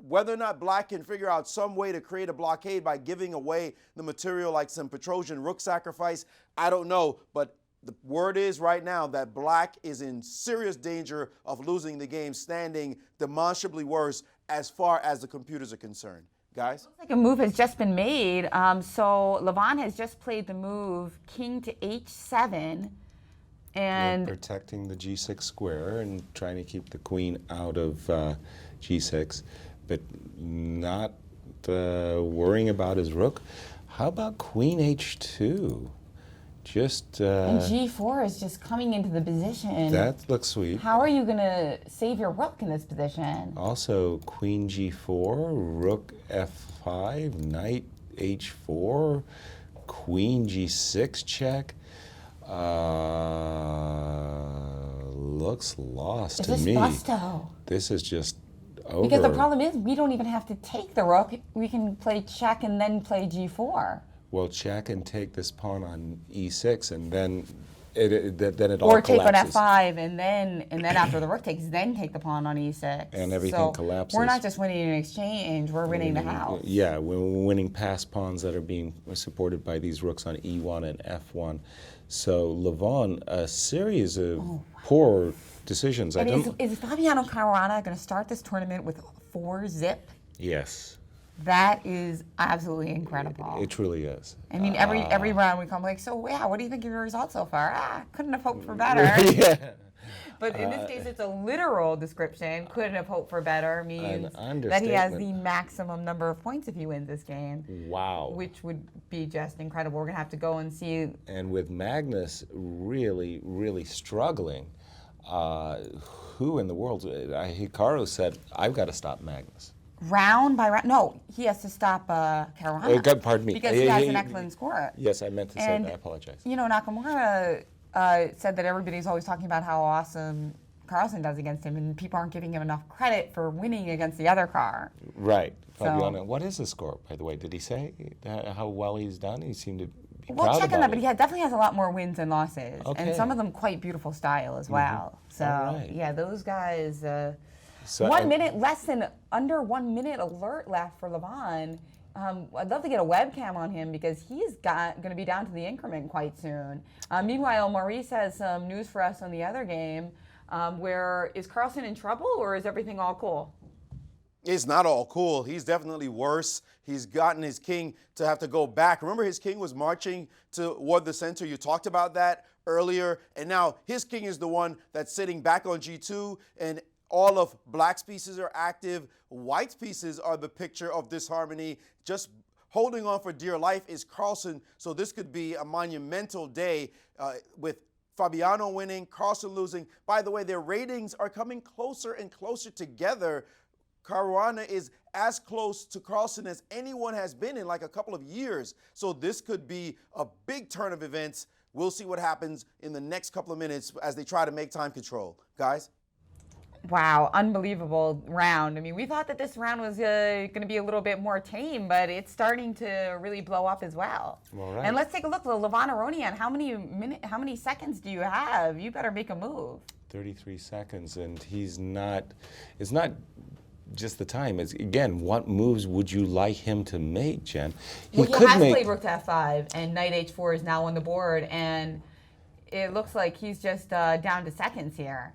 Whether or not black can figure out some way to create a blockade by giving away the material like some Petrosian rook sacrifice, I don't know. But the word is right now that black is in serious danger of losing the game, standing demonstrably worse as far as the computers are concerned. Guys? Looks like a move has just been made. So Levon has just played the move king to h7. And protecting the g6 square and trying to keep the queen out of g6. But not worrying about his rook. How about queen h2? Just and G4 is just coming into the position. that looks sweet. How are you going to save your rook in this position? Also, Queen G4, Rook F5, Knight H4, Queen G6 check. Looks lost to me. Busto? This is just over. Because the problem is we don't even have to take the rook. We can play check and then play G4. Well, check and take this pawn on E6, and then it all or take on collapses. F5 and then after the rook takes, then take the pawn on E6. And everything so collapses. We're not just winning an exchange, we're winning the house. Yeah, we're winning past pawns that are being supported by these rooks on E1 and F1. So Levon, a series of poor decisions. And is Fabiano Caruana going to start this tournament with 4-zip? Yes. That is absolutely incredible. It truly is. I mean, every round we come like, so yeah, what do you think of your results so far? Couldn't have hoped for better. Yeah. But in this case, it's a literal description. Couldn't have hoped for better means that he has the maximum number of points if he wins this game. Wow. Which would be just incredible. We're going to have to go and see. And with Magnus really, really struggling, who in the world? Hikaru said, I've got to stop Magnus. Round by round? No, he has to stop Caruana. Pardon me. Because he has an excellent score. Yes, I meant to say that. I apologize. You know, Nakamura said that everybody's always talking about how awesome Carlsen does against him, and people aren't giving him enough credit for winning against the other car. Right. Fabiano, what is his score, by the way? Did he say how well he's done? He seemed to be proud We'll check on about that, but he definitely has a lot more wins than losses, Okay. and some of them quite beautiful style as well. So, right. yeah, those guys... So, 1 minute, under 1 minute alert left for Levon. I'd love to get a webcam on him because he's going to be down to the increment quite soon. Meanwhile, Maurice has some news for us on the other game. Where is Carlsen in trouble or is everything all cool? It's not all cool. He's definitely worse. He's gotten his king to have to go back. Remember, his king was marching toward the center. You talked about that earlier. And now his king is the one that's sitting back on G2, and all of Black's pieces are active. White's pieces are the picture of disharmony. Just holding on for dear life is Carlsen. So this could be a monumental day with Fabiano winning, Carlsen losing. By the way, their ratings are coming closer and closer together. Caruana is as close to Carlsen as anyone has been in like a couple of years. So this could be a big turn of events. We'll see what happens in the next couple of minutes as they try to make time control. Guys? Wow, unbelievable round. I mean, we thought that this round was going to be a little bit more tame, but it's starting to really blow up as well. All right. And let's take a look. Levon Aronian, how many seconds do you have? You better make a move. 33 seconds, and it's not just the time. It's, again, what moves would you like him to make, Jen? He has played rook to f5, and knight h4 is now on the board, and it looks like he's just down to seconds here.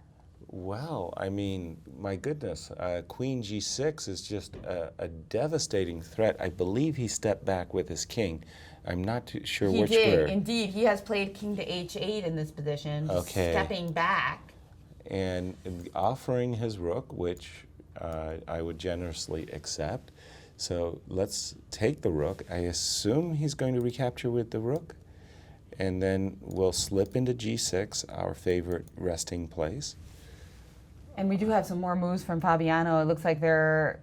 Well, I mean, my goodness, Queen G6 is just a devastating threat. I believe he stepped back with his king. I'm not too sure which He did, word. indeed. He has played king to h8 in this position, stepping back. And offering his rook, which I would generously accept. So let's take the rook. I assume he's going to recapture with the rook. And then we'll slip into G6, our favorite resting place. And we do have some more moves from Fabiano. It looks like they're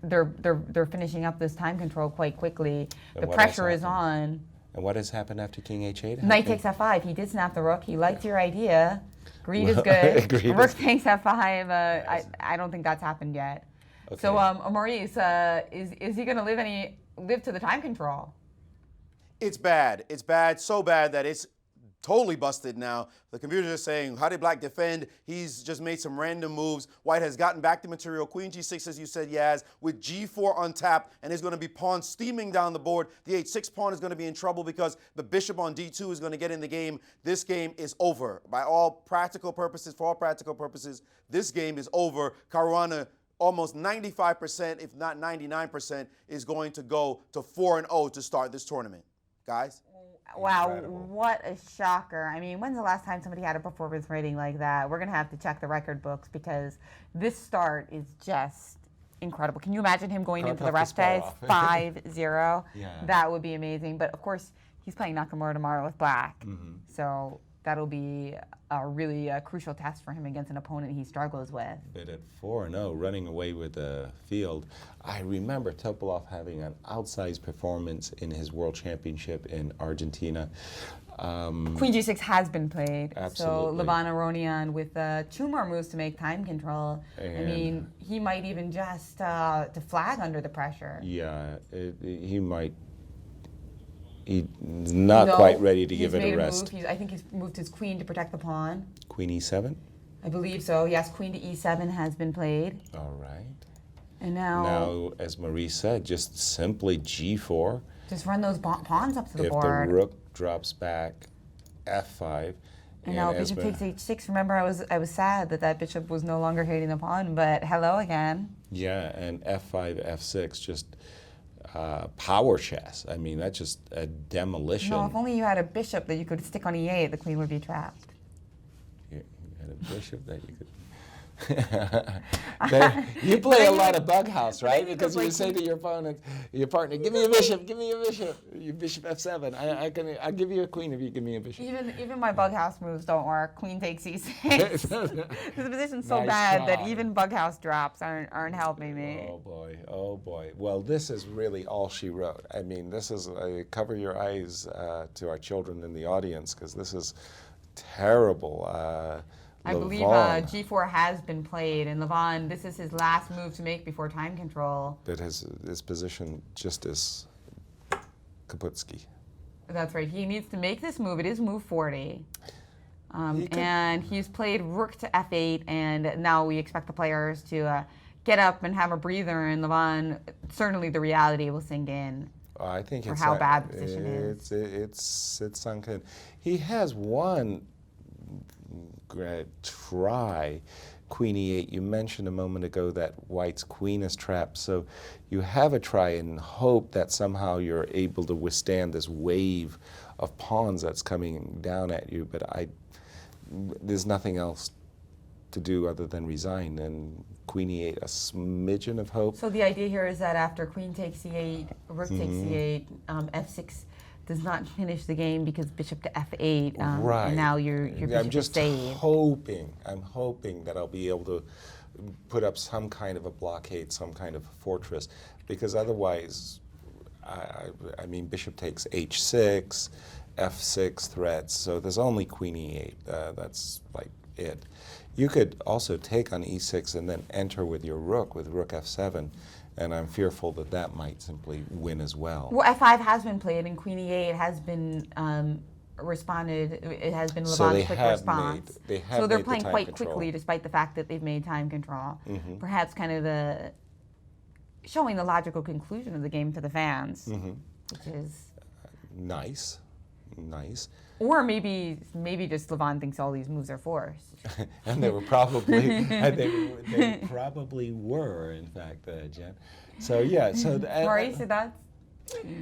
finishing up this time control quite quickly. The pressure is on. And what has happened after king h8? Knight takes f5. He did snap the rook. He liked your idea. Greed is good. Rook takes f5. I don't think that's happened yet. Okay. So Maurice, is he going to live to the time control? It's bad. It's bad, so bad that it's totally busted now. The computer is saying, how did Black defend? He's just made some random moves. White has gotten back the material. Queen G6, as you said, Yaz, with G4 untapped, and there's going to be pawns steaming down the board. The H6 pawn is going to be in trouble because the bishop on D2 is going to get in the game. This game is over. By all practical purposes, for all practical purposes, this game is over. Caruana, almost 95%, if not 99%, is going to go to 4-0 to start this tournament. Guys? Wow, what a shocker. I mean, when's the last time somebody had a performance rating like that? We're going to have to check the record books because this start is just incredible. Can you imagine him going into the rest phase 5-0? Yeah. That would be amazing. But, of course, he's playing Nakamura tomorrow with black. So that'll be a really crucial test for him against an opponent he struggles with. But at 4-0, running away with the field, I remember Topolov having an outsized performance in his World Championship in Argentina. Queen G6 has been played. Absolutely. So Levon Aronian with 2 more moves to make time control. I mean, he might even just to flag under the pressure. Yeah, he might. He's not quite ready to give it a rest. I think he's moved his queen to protect the pawn. Queen E7? I believe so. Yes, queen to E7 has been played. All right. And now... Now, as Maurice said, just simply G4. Just run those pawns up to the board. If the rook drops back, F5. And now bishop takes H6. Remember, I was sad that bishop was no longer hitting the pawn, but hello again. Yeah, and F5, F6, just power chess. I mean, that's just a demolition. No, if only you had a bishop that you could stick on E8, the queen would be trapped. You had a bishop that you could... You play a lot of bug house, right? Because you say to your opponent, your partner, give me a bishop, give me a bishop. You bishop F7. I'll give you a queen if you give me a bishop. Even my bug house moves don't work. Queen takes E6. The position's so bad that even bug house drops aren't helping me. Oh boy, oh boy. Well, this is really all she wrote. I mean, this is cover your eyes to our children in the audience, because this is terrible. I believe G4 has been played, and Levon, this is his last move to make before time control. That his position just is Kaputski. That's right. He needs to make this move. It is move 40. And he's played rook to F8, and now we expect the players to get up and have a breather, and Levon, certainly the reality will sink in. I think for how bad the position is. It's sunk in. He has one try, Queen E8. You mentioned a moment ago that White's queen is trapped, so you have a try and hope that somehow you're able to withstand this wave of pawns that's coming down at you, but there's nothing else to do other than resign, and Queen E8, a smidgen of hope. So the idea here is that after queen takes E8, rook takes E8, F6 does not finish the game because bishop to F8. Right. And now your bishop I'm just is hoping that I'll be able to put up some kind of a blockade, some kind of fortress, because otherwise, I mean, bishop takes H6, F6 threats, so there's only Queen E8. That's like it. You could also take on E6 and then enter with your rook, with rook F7. And I'm fearful that might simply win as well. Well, F5 has been played, and Queen E8 has been responded. It has been Levon's quick response. So they're playing quite quickly, despite the fact that they've made time control. Perhaps kind of showing the logical conclusion of the game to the fans, which is nice. Or maybe just Levon thinks all these moves are forced. And they were probably they probably were, in fact, Jen. So yeah. So Maurice, that's.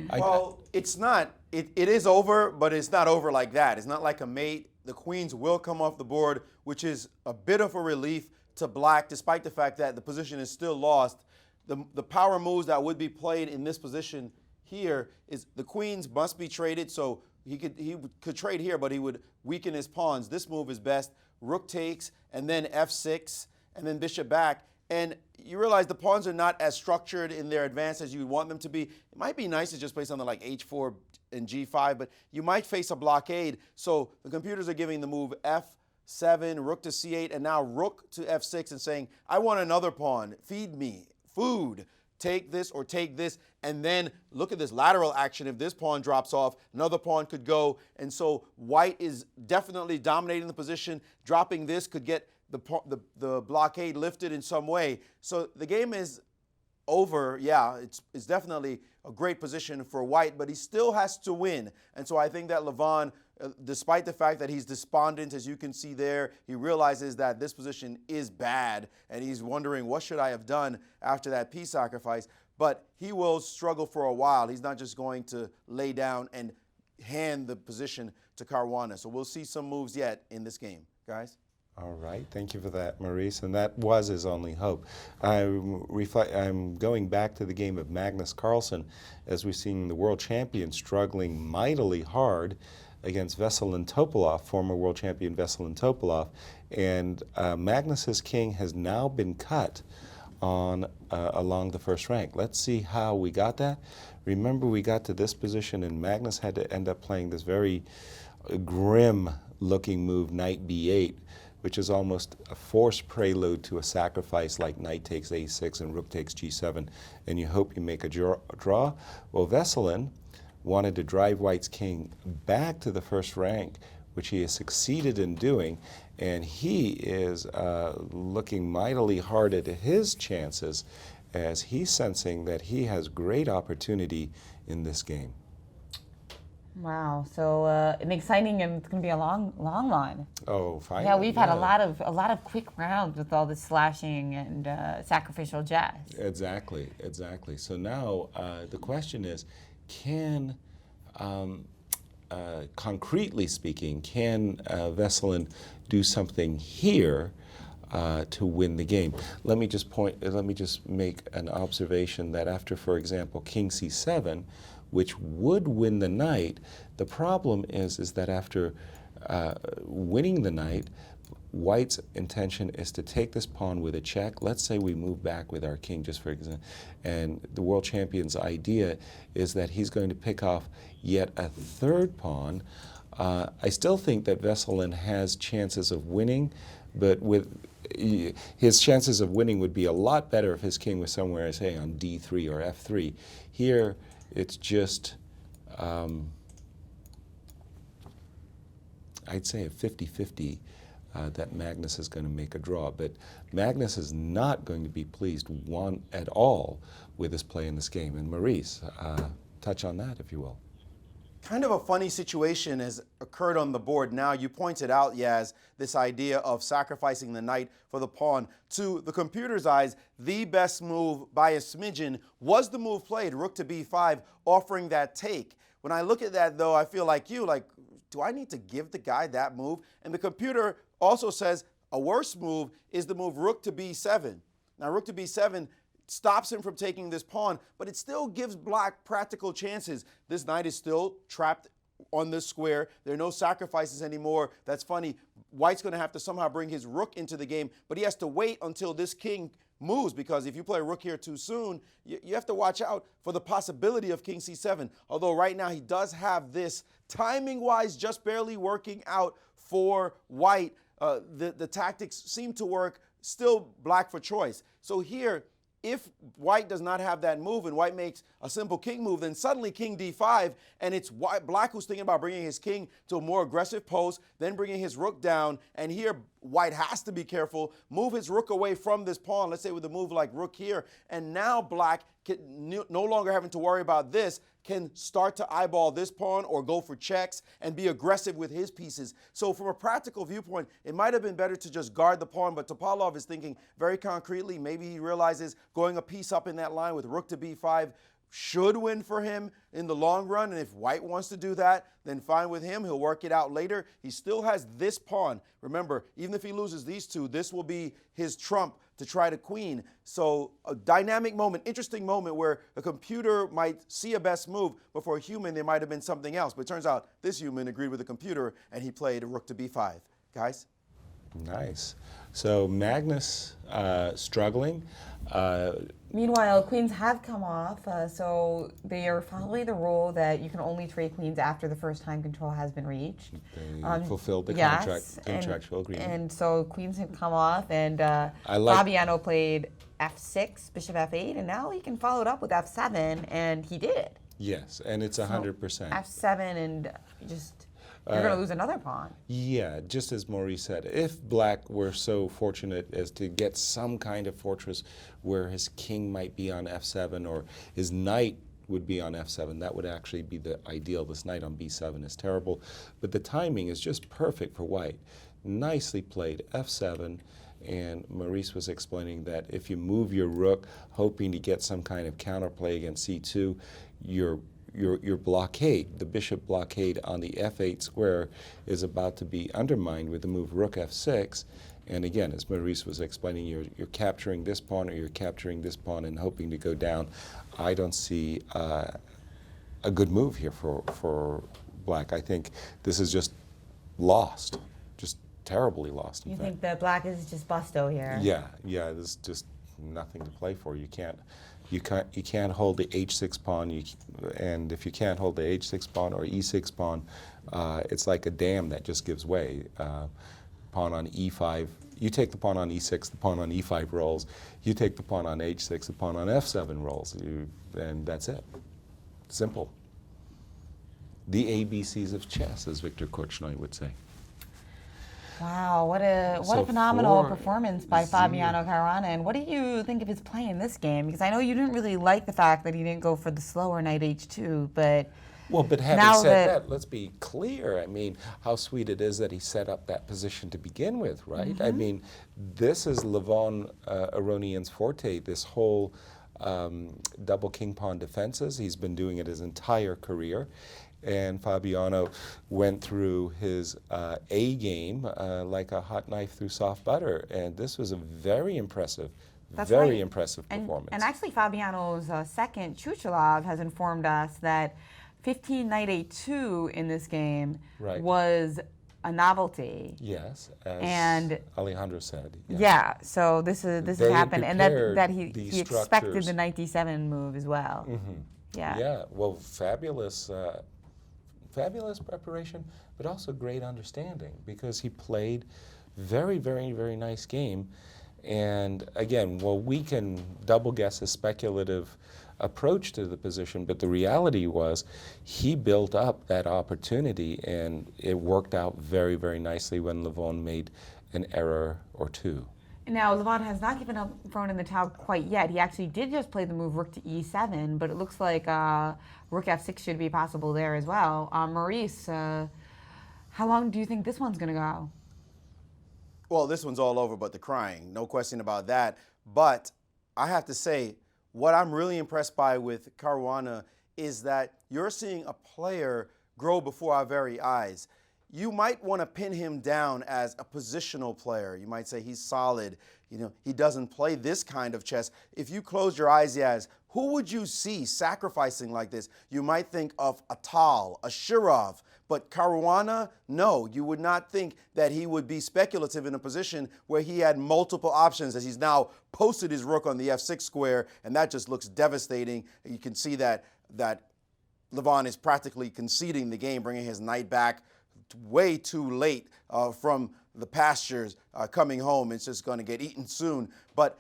Well, it's not. It is over, but it's not over like that. It's not like a mate. The queens will come off the board, which is a bit of a relief to black, despite the fact that the position is still lost. The power moves that would be played in this position here is the queens must be traded. So he could trade here, but he would weaken his pawns. This move is best. Rook takes, and then F6, and then bishop back. And you realize the pawns are not as structured in their advance as you would want them to be. It might be nice to just play something like H4 and G5, but you might face a blockade. So the computers are giving the move F7, rook to C8, and now rook to F6 and saying, I want another pawn. Feed me. Food. Take this or take this, and then look at this lateral action. If this pawn drops off, another pawn could go, and so White is definitely dominating the position. Dropping this could get the blockade lifted in some way. So the game is over. Yeah, it's definitely a great position for White, but he still has to win, and so I think that Levon, despite the fact that he's despondent, as you can see there, he realizes that this position is bad, and he's wondering, what should I have done after that piece sacrifice? But he will struggle for a while. He's not just going to lay down and hand the position to Caruana. So we'll see some moves yet in this game, guys. All right, thank you for that, Maurice. And that was his only hope. I'm going back to the game of Magnus Carlsen, as we've seen the world champion struggling mightily hard against Veselin Topalov, former world champion Veselin Topalov. And Magnus's king has now been cut on along the first rank. Let's see how we got that. Remember, we got to this position, and Magnus had to end up playing this very grim-looking move, knight b8, which is almost a forced prelude to a sacrifice like knight takes a6 and rook takes g7, and you hope you make a draw. Well, Veselin wanted to drive White's king back to the first rank, which he has succeeded in doing, and he is looking mightily hard at his chances, as he's sensing that he has great opportunity in this game. Wow, so an exciting, and it's going to be a long one. Oh, finally. Yeah, we've had a lot of quick rounds with all this slashing and sacrificial jazz. Exactly. So now the question is, can, concretely speaking, can Veselin do something here to win the game? Let me just make an observation that after, for example, king c7, which would win the knight, the problem is that after winning the knight, White's intention is to take this pawn with a check. Let's say we move back with our king, just for example, and the world champion's idea is that he's going to pick off yet a third pawn. I still think that Veselin has chances of winning, but his chances of winning would be a lot better if his king was somewhere, say, on d3 or f3. Here, it's just, I'd say a 50-50 that Magnus is going to make a draw. But Magnus is not going to be pleased at all with his play in this game. And Maurice, touch on that, if you will. Kind of a funny situation has occurred on the board now. You pointed out, Yaz, this idea of sacrificing the knight for the pawn. To the computer's eyes, the best move by a smidgen was the move played, rook to b5, offering that take. When I look at that, though, I feel like you, do I need to give the guy that move? And the computer also says a worse move is the move rook to b7. Now, rook to b7 stops him from taking this pawn, but it still gives black practical chances. This knight is still trapped on this square. There are no sacrifices anymore. That's funny. White's going to have to somehow bring his rook into the game, but he has to wait until this king moves, because if you play rook here too soon, you have to watch out for the possibility of king c7. Although right now he does have this timing-wise just barely working out for White. The tactics seem to work, still black for choice. So here, if White does not have that move and White makes a simple king move, then suddenly king d5, and it's Black who's thinking about bringing his king to a more aggressive post, then bringing his rook down. And here, White has to be careful, move his rook away from this pawn, let's say with a move like rook here. And now Black, no longer having to worry about this, can start to eyeball this pawn or go for checks and be aggressive with his pieces. So from a practical viewpoint, it might have been better to just guard the pawn, but Topalov is thinking very concretely. Maybe he realizes going a piece up in that line with rook to b5 should win for him in the long run, and if White wants to do that, then fine with him. He'll work it out later. He still has this pawn. Remember, even if he loses these two, this will be his trump to try to queen. So a dynamic moment, interesting moment where a computer might see a best move, but for a human, there might have been something else. But it turns out this human agreed with the computer, and he played a rook to b5. Guys? Nice. So Magnus struggling. Meanwhile, queens have come off, so they are following the rule that you can only trade queens after the first time control has been reached. They fulfilled the contractual agreement. And so queens have come off, and Fabiano played f6, bishop f8, and now he can follow it up with f7, and he did. Yes, and it's 100%. f7, and just... You're going to lose another pawn. Yeah, just as Maurice said, if Black were so fortunate as to get some kind of fortress where his king might be on f7 or his knight would be on f7, that would actually be the ideal. This knight on b7 is terrible, but the timing is just perfect for White. Nicely played, f7, and Maurice was explaining that if you move your rook, hoping to get some kind of counterplay against c2, you're your blockade, the bishop blockade on the f8 square is about to be undermined with the move rook f6. And again, as Maurice was explaining, you're capturing this pawn or you're capturing this pawn and hoping to go down. I don't see a good move here for black. I think this is just lost, just terribly lost. You think that black is just busto here? Yeah, there's just nothing to play for. You can't hold the h6 pawn, and if you can't hold the h6 pawn or e6 pawn, it's like a dam that just gives way. Pawn on e5, you take the pawn on e6, the pawn on e5 rolls. You take the pawn on h6, the pawn on f7 rolls, and that's it. Simple. The ABCs of chess, as Victor Korchnoi would say. Wow, what a phenomenal performance by Fabiano Caruana. And what do you think of his play in this game? Because I know you didn't really like the fact that he didn't go for the slower knight h2, but but having said that, let's be clear. I mean, how sweet it is that he set up that position to begin with, right? I mean, this is Levon Aronian's forte, this whole double king pawn defenses. He's been doing it his entire career. And Fabiano went through his A game like a hot knife through soft butter. And this was a very impressive, impressive performance. And actually Fabiano's second, Chuchalov, has informed us that 15 knight a2 in this game was a novelty. Yes, as and Alejandro said. Yeah, so this has happened, and that he expected the knight d7 move as well. Yeah, well, fabulous preparation, but also great understanding, because he played very, very, very nice game. And again, well, we can double guess a speculative approach to the position, but the reality was he built up that opportunity, and it worked out very, very nicely when Levon made an error or two. Now, Levon has not given up thrown in the towel quite yet. He actually did just play the move rook to e7, but it looks like rook f6 should be possible there as well. Maurice, how long do you think this one's going to go? Well, this one's all over but the crying, no question about that. But I have to say, what I'm really impressed by with Caruana is that you're seeing a player grow before our very eyes. You might want to pin him down as a positional player. You might say he's solid. You know, he doesn't play this kind of chess. If you close your eyes, Yaz, who would you see sacrificing like this? You might think of a Tal, a Shirov, but Caruana, no, you would not think that he would be speculative in a position where he had multiple options, as he's now posted his rook on the f6 square, and that just looks devastating. You can see that Levon is practically conceding the game, bringing his knight back way too late from the pastures coming home. It's just going to get eaten soon. But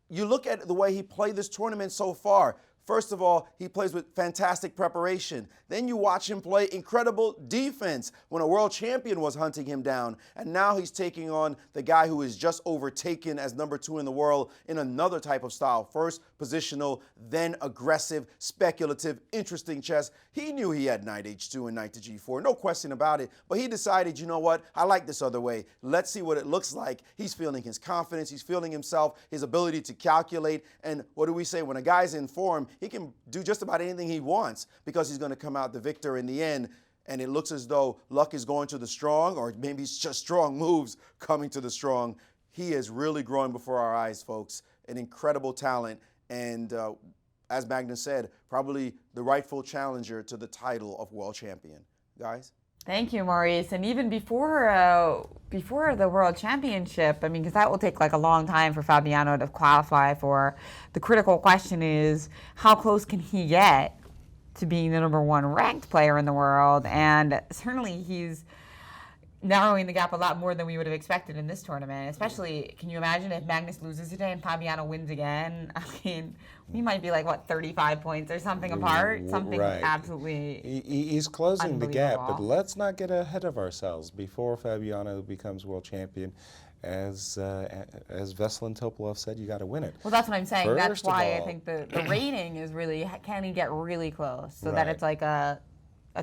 you look at the way he played this tournament so far. First of all, he plays with fantastic preparation. Then you watch him play incredible defense when a world champion was hunting him down. And now he's taking on the guy who is just overtaken as #2 in the world in another type of style. First positional, then aggressive, speculative, interesting chess. He knew he had knight h2 and knight to g4, no question about it. But he decided, you know what, I like this other way. Let's see what it looks like. He's feeling his confidence. He's feeling himself, his ability to calculate. And what do we say? When a guy's in form, he can do just about anything he wants, because he's going to come out the victor in the end. And it looks as though luck is going to the strong, or maybe it's just strong moves coming to the strong. He is really growing before our eyes, folks. An incredible talent. And as Magnus said, probably the rightful challenger to the title of world champion. Guys? Thank you, Maurice. And even before the World Championship, I mean, because that will take like a long time for Fabiano to qualify for, the critical question is, how close can he get to being the #1 ranked player in the world? And certainly he's narrowing the gap a lot more than we would have expected in this tournament. Especially, can you imagine if Magnus loses today and Fabiano wins again? I mean, we might be like, what, 35 points or something apart? Something absolutely He's closing the gap, but let's not get ahead of ourselves. Before Fabiano becomes world champion, as Veselin Topalov said, you got to win it. Well, that's what I'm saying. That's why I think the rating is really, can he get really close so that it's like a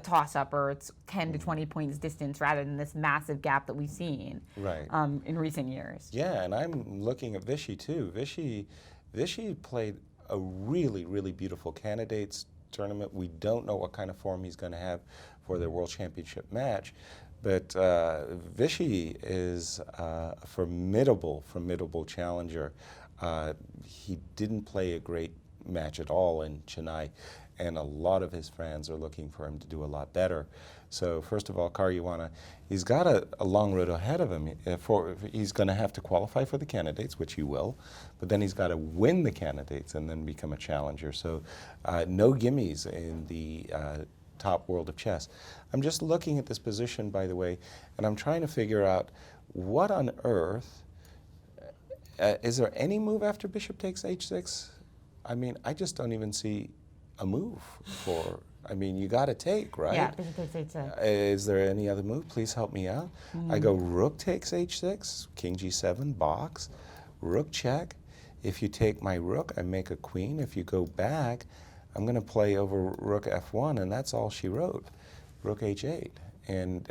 toss-up, or it's 10 to 20 points distance rather than this massive gap that we've seen in recent years. Yeah, and I'm looking at Vichy too. Vichy played a really, really beautiful candidates tournament. We don't know what kind of form he's going to have for the World Championship match. But Vichy is a formidable challenger. He didn't play a great match at all in Chennai, and a lot of his fans are looking for him to do a lot better. So first of all, Caruana, he's got a long road ahead of him. He's going to have to qualify for the candidates, which he will, but then he's got to win the candidates and then become a challenger. So no gimmies in the top world of chess. I'm just looking at this position, by the way, and I'm trying to figure out what on earth, is there any move after bishop takes h6? I mean, I just don't even see a move for, I mean, you got to take, right? Yeah, bishop takes h6. Is there any other move? Please help me out. I go rook takes h6, king g7, box, rook check. If you take my rook, I make a queen. If you go back, I'm going to play over rook f1, and that's all she wrote, rook h8. And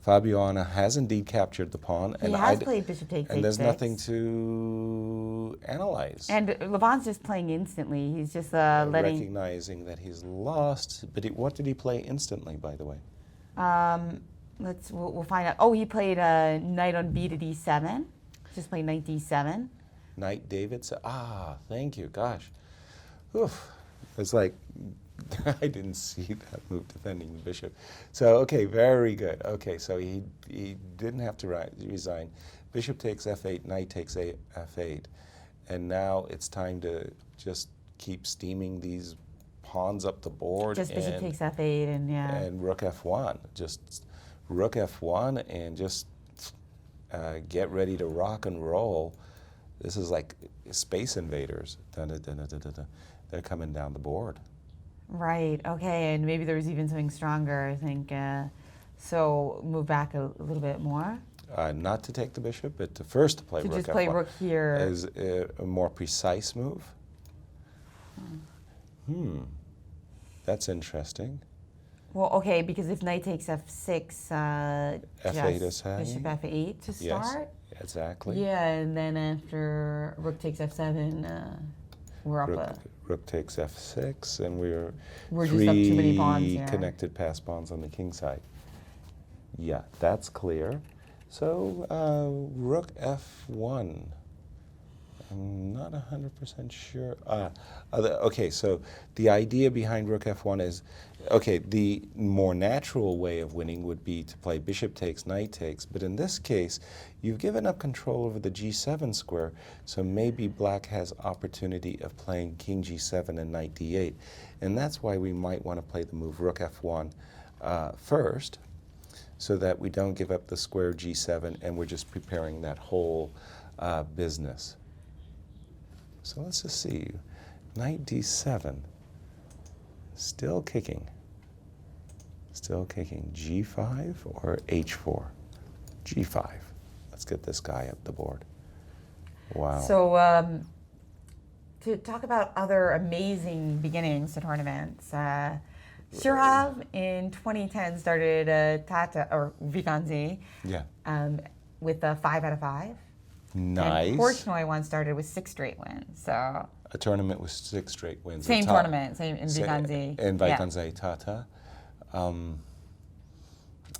Fabiana has indeed captured the pawn. He has played bishop takes h6. And there's nothing to analyze. And Levant's just playing instantly. He's just letting... Recognizing that he's lost. But what did he play instantly, by the way? We'll find out. Oh, he played knight on b to d7. Just played knight d7. Knight David. Thank you. Gosh. Oof. It's like, I didn't see that move defending the bishop. So, okay, very good. Okay, so he didn't have to resign. Bishop takes f8, knight takes f8. And now it's time to just keep steaming these pawns up the board. Just bishop takes f8 and And rook f1. Just rook f1 and just get ready to rock and roll. This is like Space Invaders. They're coming down the board. Right, okay, and maybe there's even something stronger, I think. So move back a little bit more. Not to take the bishop, but to first play rook f1. To just play rook here. Is a more precise move. That's interesting. Well, okay, because if knight takes f6, f8 is hanging. Bishop f8 to start. Yes, exactly. Yeah, and then after rook takes f7, we're up Rook takes f6, and we're just up too many pawns here. Connected pass pawns on the king side. Yeah, that's clear. So rook f1. I'm not 100% sure. Okay, so the idea behind rook f1 is, okay, the more natural way of winning would be to play bishop takes, knight takes, but in this case, you've given up control over the g7 square, so maybe black has opportunity of playing king g7 and knight d8, and that's why we might want to play the move rook f1 first, so that we don't give up the square g7, and we're just preparing that whole business. So let's just see, knight d7, still kicking, g5 or h4, g5. Let's get this guy up the board. Wow. So to talk about other amazing beginnings to tournaments, Shirov in 2010 started Tata, or Vikanzi, with a 5 out of 5. Nice. And Portnoy once started with 6 straight wins. So a tournament with 6 straight wins. Same tournament, same in Vikanzi. In Vikanzi Tata.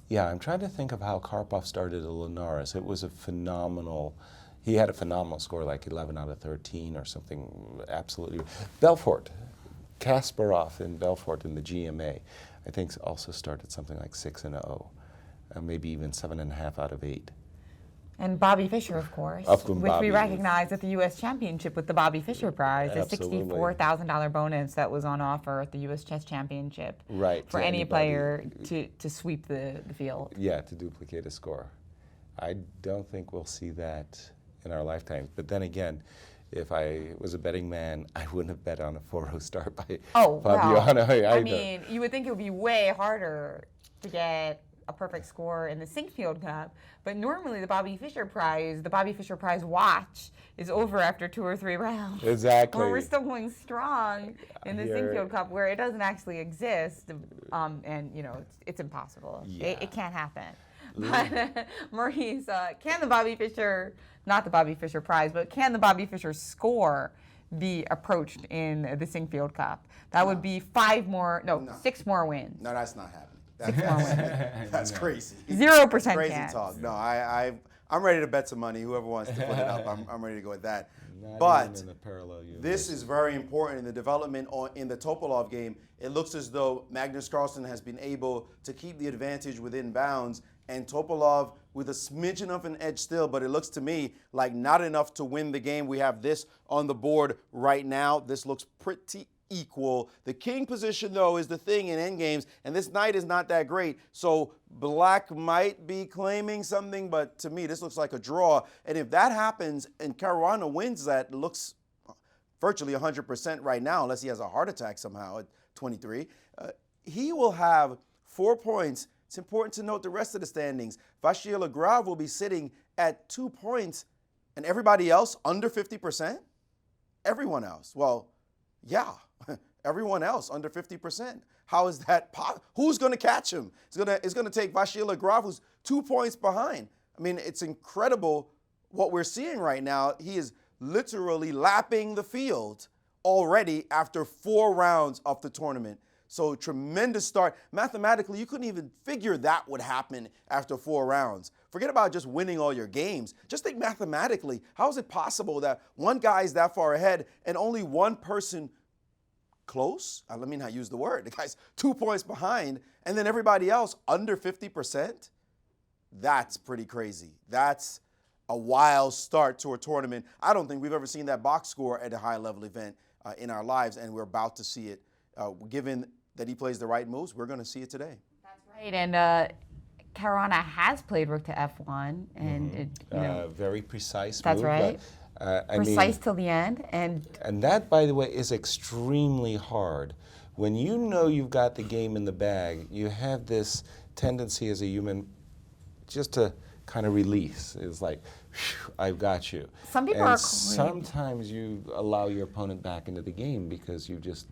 Yeah, I'm trying to think of how Karpov started at Linares. It was a phenomenal, he had a phenomenal score, like 11 out of 13 or something absolutely. Belfort, Kasparov in Belfort in the GMA, I think also started something like 6-0, maybe even 7.5 out of 8. And Bobby Fischer, of course, which we recognized at the U.S. Championship with the Bobby Fischer Prize, a $64,000 bonus that was on offer at the U.S. Chess Championship for any player to sweep the field. Yeah, to duplicate a score. I don't think we'll see that in our lifetimes. But then again, if I was a betting man, I wouldn't have bet on a 4-0 start by Fabiano either. I mean, you would think it would be way harder to get a perfect score in the Sinquefield Cup, but normally the Bobby Fischer Prize watch is over after 2 or 3 rounds. Exactly. Or we're still going strong in the Sinquefield Cup where it doesn't actually exist, and you know it's impossible. Yeah. It can't happen. But Maurice, can the Bobby Fischer, not the Bobby Fischer Prize, but can the Bobby Fischer score be approached in the Sinquefield Cup. That would be 6 more wins. No, that's not happening. 6 more wins. That's crazy. 0% Crazy chance. talk. No, I'm ready to bet some money. Whoever wants to put it up, I'm ready to go with that. Not But even in the parallel universe. this is very important in the development in the Topolov game. It looks as though Magnus Carlsen has been able to keep the advantage within bounds, and Topolov with a smidgen of an edge still, but it looks to me like not enough to win the game. We have this on the board right now. This looks pretty equal. The king position, though, is the thing in endgames, and this knight is not that great. So black might be claiming something, but to me, this looks like a draw. And if that happens and Caruana wins that, it looks virtually 100% right now, unless he has a heart attack somehow at 23, he will have 4 points. It's important to note the rest of the standings. Vachier Lagrave will be sitting at 2 points, and everybody else under 50%? Everyone else. Well, yeah, everyone else under 50%. How is that possible? Who's going to catch him? It's going to take Vachier Lagrave, who's 2 points behind. I mean, it's incredible what we're seeing right now. He is literally lapping the field already after 4 rounds of the tournament. So tremendous start. Mathematically, you couldn't even figure that would happen after 4 rounds. Forget about just winning all your games. Just think mathematically. How is it possible that one guy is that far ahead and only one person close? Let me not use the word. The guy's 2 points behind, and then everybody else under 50%? That's pretty crazy. That's a wild start to a tournament. I don't think we've ever seen that box score at a high-level event in our lives, and we're about to see it. Given that he plays the right moves, we're going to see it today. That's right. And Caruana has played rook to f1, and very precise. That's move, right. But, precise till the end, and that, by the way, is extremely hard. When you know you've got the game in the bag, you have this tendency as a human just to kind of release. It's like, whew, I've got you. Some people and sometimes you allow your opponent back into the game because you just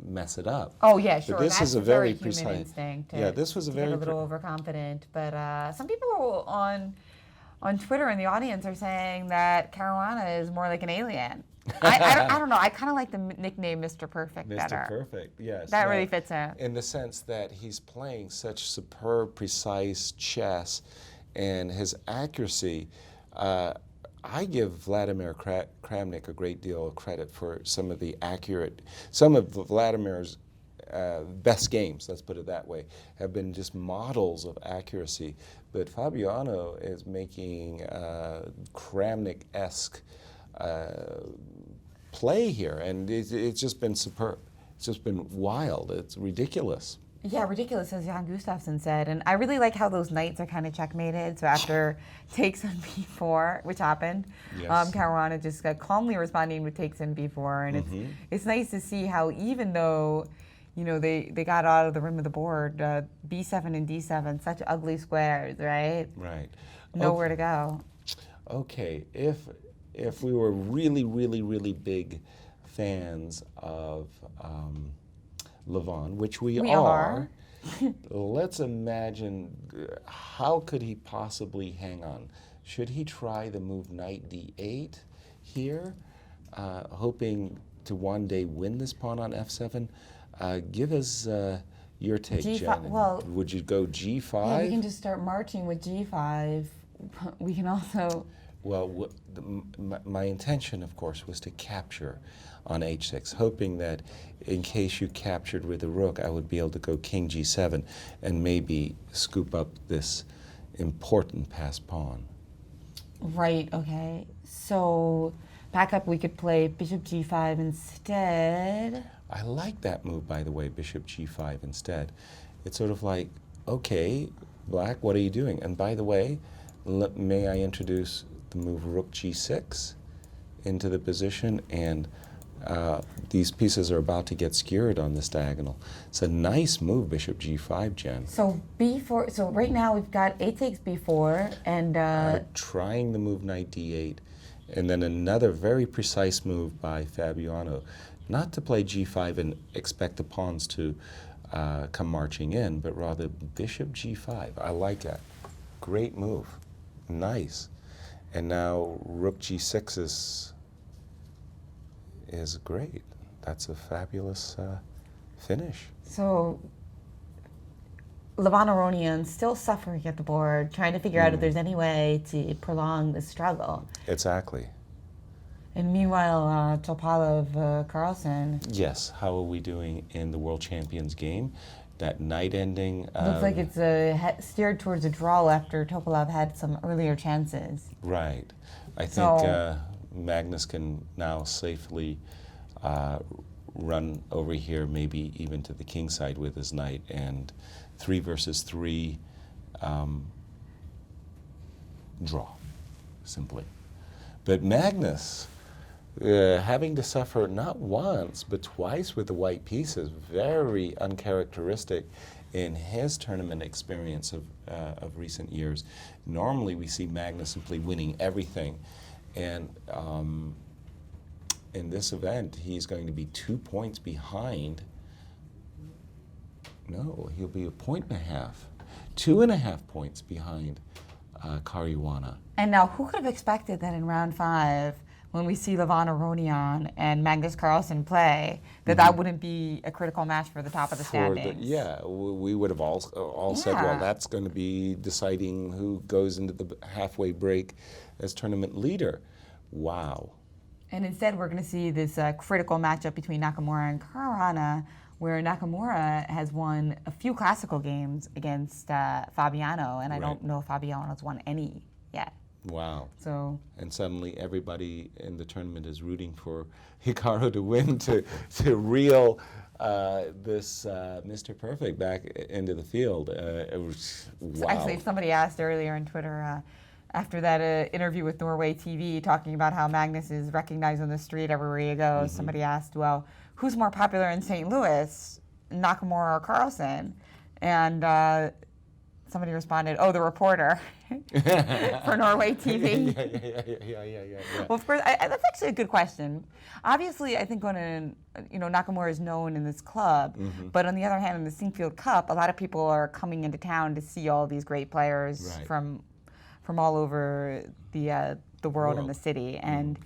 mess it up. Oh yeah, sure. But this That's is a very very human precise. instinct. Yeah, this was a very get a little overconfident, but some people on Twitter in the audience are saying that Caruana is more like an alien. I don't know. I kind of like the nickname Mr. Perfect better. Mr. Perfect, yes. That really fits him. In the sense that he's playing such superb, precise chess, and his accuracy. I give Vladimir Kramnik a great deal of credit for some of Vladimir's best games, let's put it that way, have been just models of accuracy. But Fabiano is making Kramnik-esque play here, and it's just been superb. It's just been wild. It's ridiculous. Yeah, ridiculous, as Jan Gustafsson said. And I really like how those knights are kind of checkmated. So after takes on b4, which happened, yes. Caruana just calmly responding with takes in b4. And it's nice to see how, even though they got out of the rim of the board, b7 and d7, such ugly squares, right? Right. Nowhere to go. Okay, if we were really, really, really big fans of Levon, which we are. Let's imagine, how could he possibly hang on? Should he try the move knight d8 here, hoping to one day win this pawn on f7? Give us your take, Jen. Well, would you go g5? Yeah, we can just start marching with g5. We can also... Well, my intention, of course, was to capture on h6, hoping that in case you captured with a rook, I would be able to go king g7 and maybe scoop up this important passed pawn. Right, okay. So back up, we could play bishop g5 instead. I like that move, by the way, bishop g5 instead. It's sort of like, okay, black, what are you doing? And by the way, may I introduce the move rook g6 into the position, and these pieces are about to get skewered on this diagonal. It's a nice move, bishop g5, Jen. So b4, so right now we've got a takes b4, and... trying the move knight d8, and then another very precise move by Fabiano, not to play g5 and expect the pawns to come marching in, but rather bishop g5. I like that. Great move. Nice. And now rook g6 is is great. That's a fabulous finish. So Levon Aronian still suffering at the board, trying to figure out if there's any way to prolong the struggle. Exactly. And meanwhile, Topalov Carlsen. Yes, how are we doing in the World Champions game? That night ending. Looks like it's steered towards a draw after Topalov had some earlier chances. Right. I think Magnus can now safely run over here, maybe even to the king side with his knight, and 3 versus 3 draw, simply. But Magnus, having to suffer not once but twice with the white pieces, very uncharacteristic in his tournament experience of recent years. Normally we see Magnus simply winning everything, and in this event he's going to be 2 points behind. No, he'll be 1.5 points, 2.5 points behind Caruana. And now, who could have expected that in round 5, when we see Levon Aronian and Magnus Carlsen play, that wouldn't be a critical match for the top of the standings? We would have all said, well, that's going to be deciding who goes into the halfway break as tournament leader. Wow. And instead, we're going to see this critical matchup between Nakamura and Caruana, where Nakamura has won a few classical games against Fabiano, and I don't know if Fabiano's won any yet. Wow. So. And suddenly everybody in the tournament is rooting for Hikaru to win, to reel this Mr. Perfect back into the field. It was, wow. Actually, somebody asked earlier on Twitter, after that interview with Norway TV, talking about how Magnus is recognized on the street everywhere you go, somebody asked, well, who's more popular in St. Louis, Nakamura or Carlsen? And somebody responded, oh, the reporter for Norway TV. Yeah. Well, of course, that's actually a good question. Obviously, I think when Nakamura is known in this club, but on the other hand, in the Sinquefield Cup, a lot of people are coming into town to see all these great players from all over the world and the city, and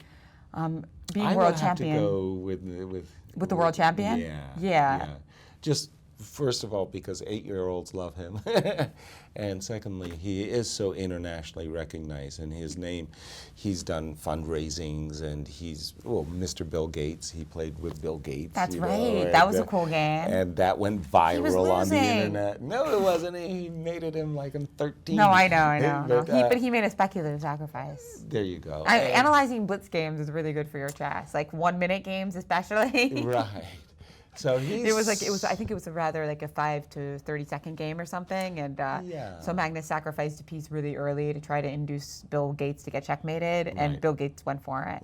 being world champion. I would have to go with the world champion. Yeah. Just first of all, because 8-year-olds love him, and secondly, he is so internationally recognized. In his name, he's done fundraisings, and he's Mr. Bill Gates. He played with Bill Gates. That's right. That was a cool game. And that went viral on the internet. No, it wasn't. He made it in like in 13. No, I know. But he made a speculative sacrifice. There you go. Analyzing blitz games is really good for your chess, like 1-minute games especially. Right. So I think it was a rather like a 5 to 30-second game or something, and so Magnus sacrificed a piece really early to try to induce Bill Gates to get checkmated, and Bill Gates went for it.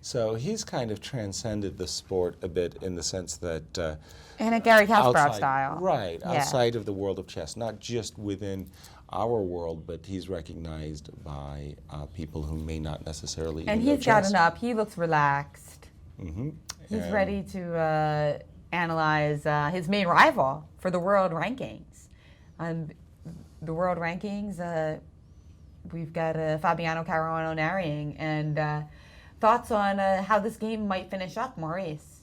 So he's kind of transcended the sport a bit in the sense that in a Gary Kasparov style, right? Outside of the world of chess, not just within our world, but he's recognized by people who may not necessarily. And he's gotten up. He looks relaxed. He's ready to analyze his main rival for the world rankings. The world rankings, we've got Fabiano Caruana narrating, and thoughts on how this game might finish up, Maurice.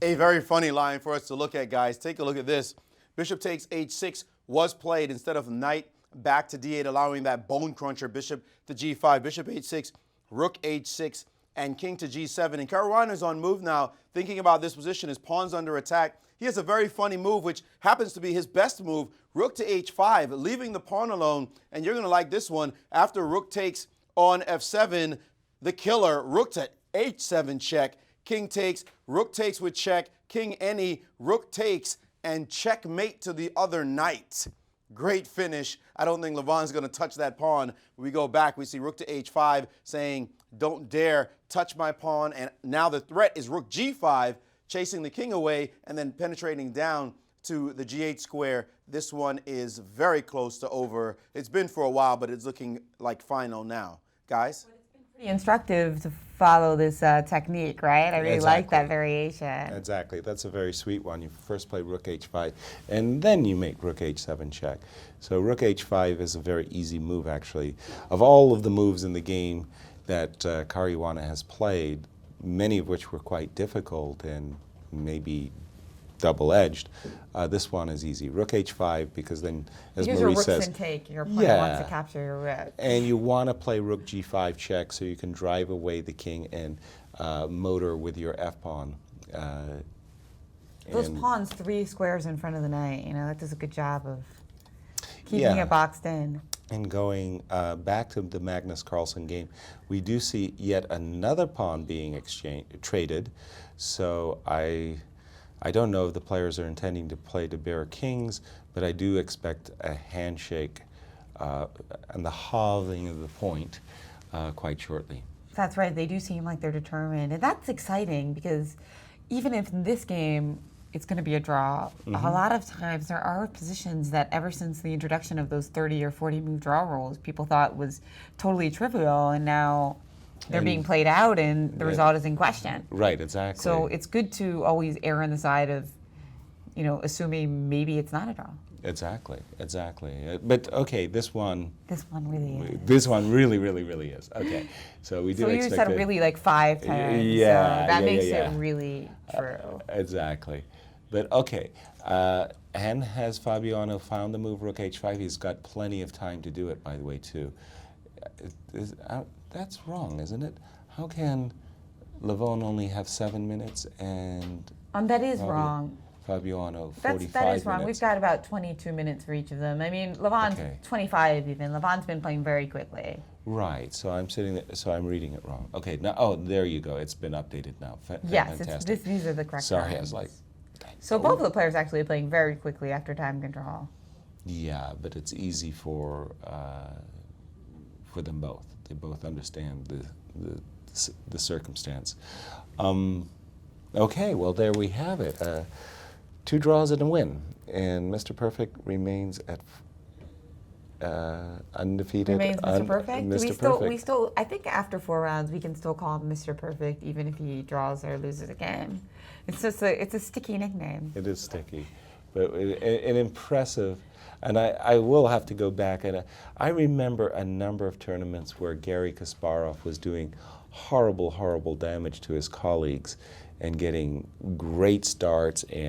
A very funny line for us to look at, guys. Take a look at this. Bishop takes h6 was played instead of knight back to d8, allowing that bone cruncher, bishop to g5, bishop h6, rook h6, and king to g7. And Caruana is on move now, thinking about this position. His pawn's under attack. He has a very funny move, which happens to be his best move, rook to h5, leaving the pawn alone. And you're going to like this one. After rook takes on f7, the killer, rook to h7 check, king takes, rook takes with check, king any, rook takes, and checkmate to the other knight. Great finish. I don't think Levon's going to touch that pawn. When we go back, we see rook to h5 saying, don't dare touch my pawn. And now the threat is rook g5, chasing the king away and then penetrating down to the g8 square. This one is very close to over. It's been for a while, but it's looking like final now. Guys? It's been pretty instructive to follow this technique, right? I really like that variation. Exactly. That's a very sweet one. You first play rook h5, and then you make rook h7 check. So rook h5 is a very easy move, actually. Of all of the moves in the game that Caruana has played, many of which were quite difficult and maybe double-edged. This one is easy. Rook h5, because then, as because Maurice your says, rook's in take, your opponent wants to capture your rook. and you want to play rook g5 check so you can drive away the king and motor with your f-pawn. Those pawns 3 squares in front of the knight, you know, that does a good job of keeping it boxed in. And going back to the Magnus Carlsen game, we do see yet another pawn being traded. So I don't know if the players are intending to play to bear kings, but I do expect a handshake and the halving of the point quite shortly. That's right, they do seem like they're determined. And that's exciting because even if in this game it's going to be a draw, a lot of times there are positions that ever since the introduction of those 30 or 40 move draw rules, people thought was totally trivial, and now they're being played out and the result is in question. Right, exactly. So it's good to always err on the side of, you know, assuming maybe it's not a draw. Exactly, exactly. But okay, this one really is. This one really, really, really is. Okay, so we do so expect you said really like 5 times. Yeah, so that makes it really true. Exactly. But okay, and has Fabiano found the move rook h5? He's got plenty of time to do it, by the way, too. That's wrong, isn't it? How can Levon only have 7 minutes and that is wrong. Fabiano 45 minutes? That is wrong. We've got about 22 minutes for each of them. I mean, Levon's 25 even. Levon's been playing very quickly. Right. So I'm sitting there, so I'm reading it wrong. Okay. Now, oh, there you go. It's been updated now. Yes, fantastic. these are the correct Sorry, times. I was like. So both of the players actually are playing very quickly after time control. Yeah, but it's easy for them both. They both understand the circumstance. Okay, well there we have it. 2 draws and a win, and Mr. Perfect remains at undefeated. Remains Mr. Perfect. Mr. We still. I think after 4 rounds, we can still call him Mr. Perfect, even if he draws or loses a game. It's just it's a sticky nickname. It is sticky, but an impressive. And I will have to go back, and I remember a number of tournaments where Garry Kasparov was doing horrible, horrible damage to his colleagues and getting great starts and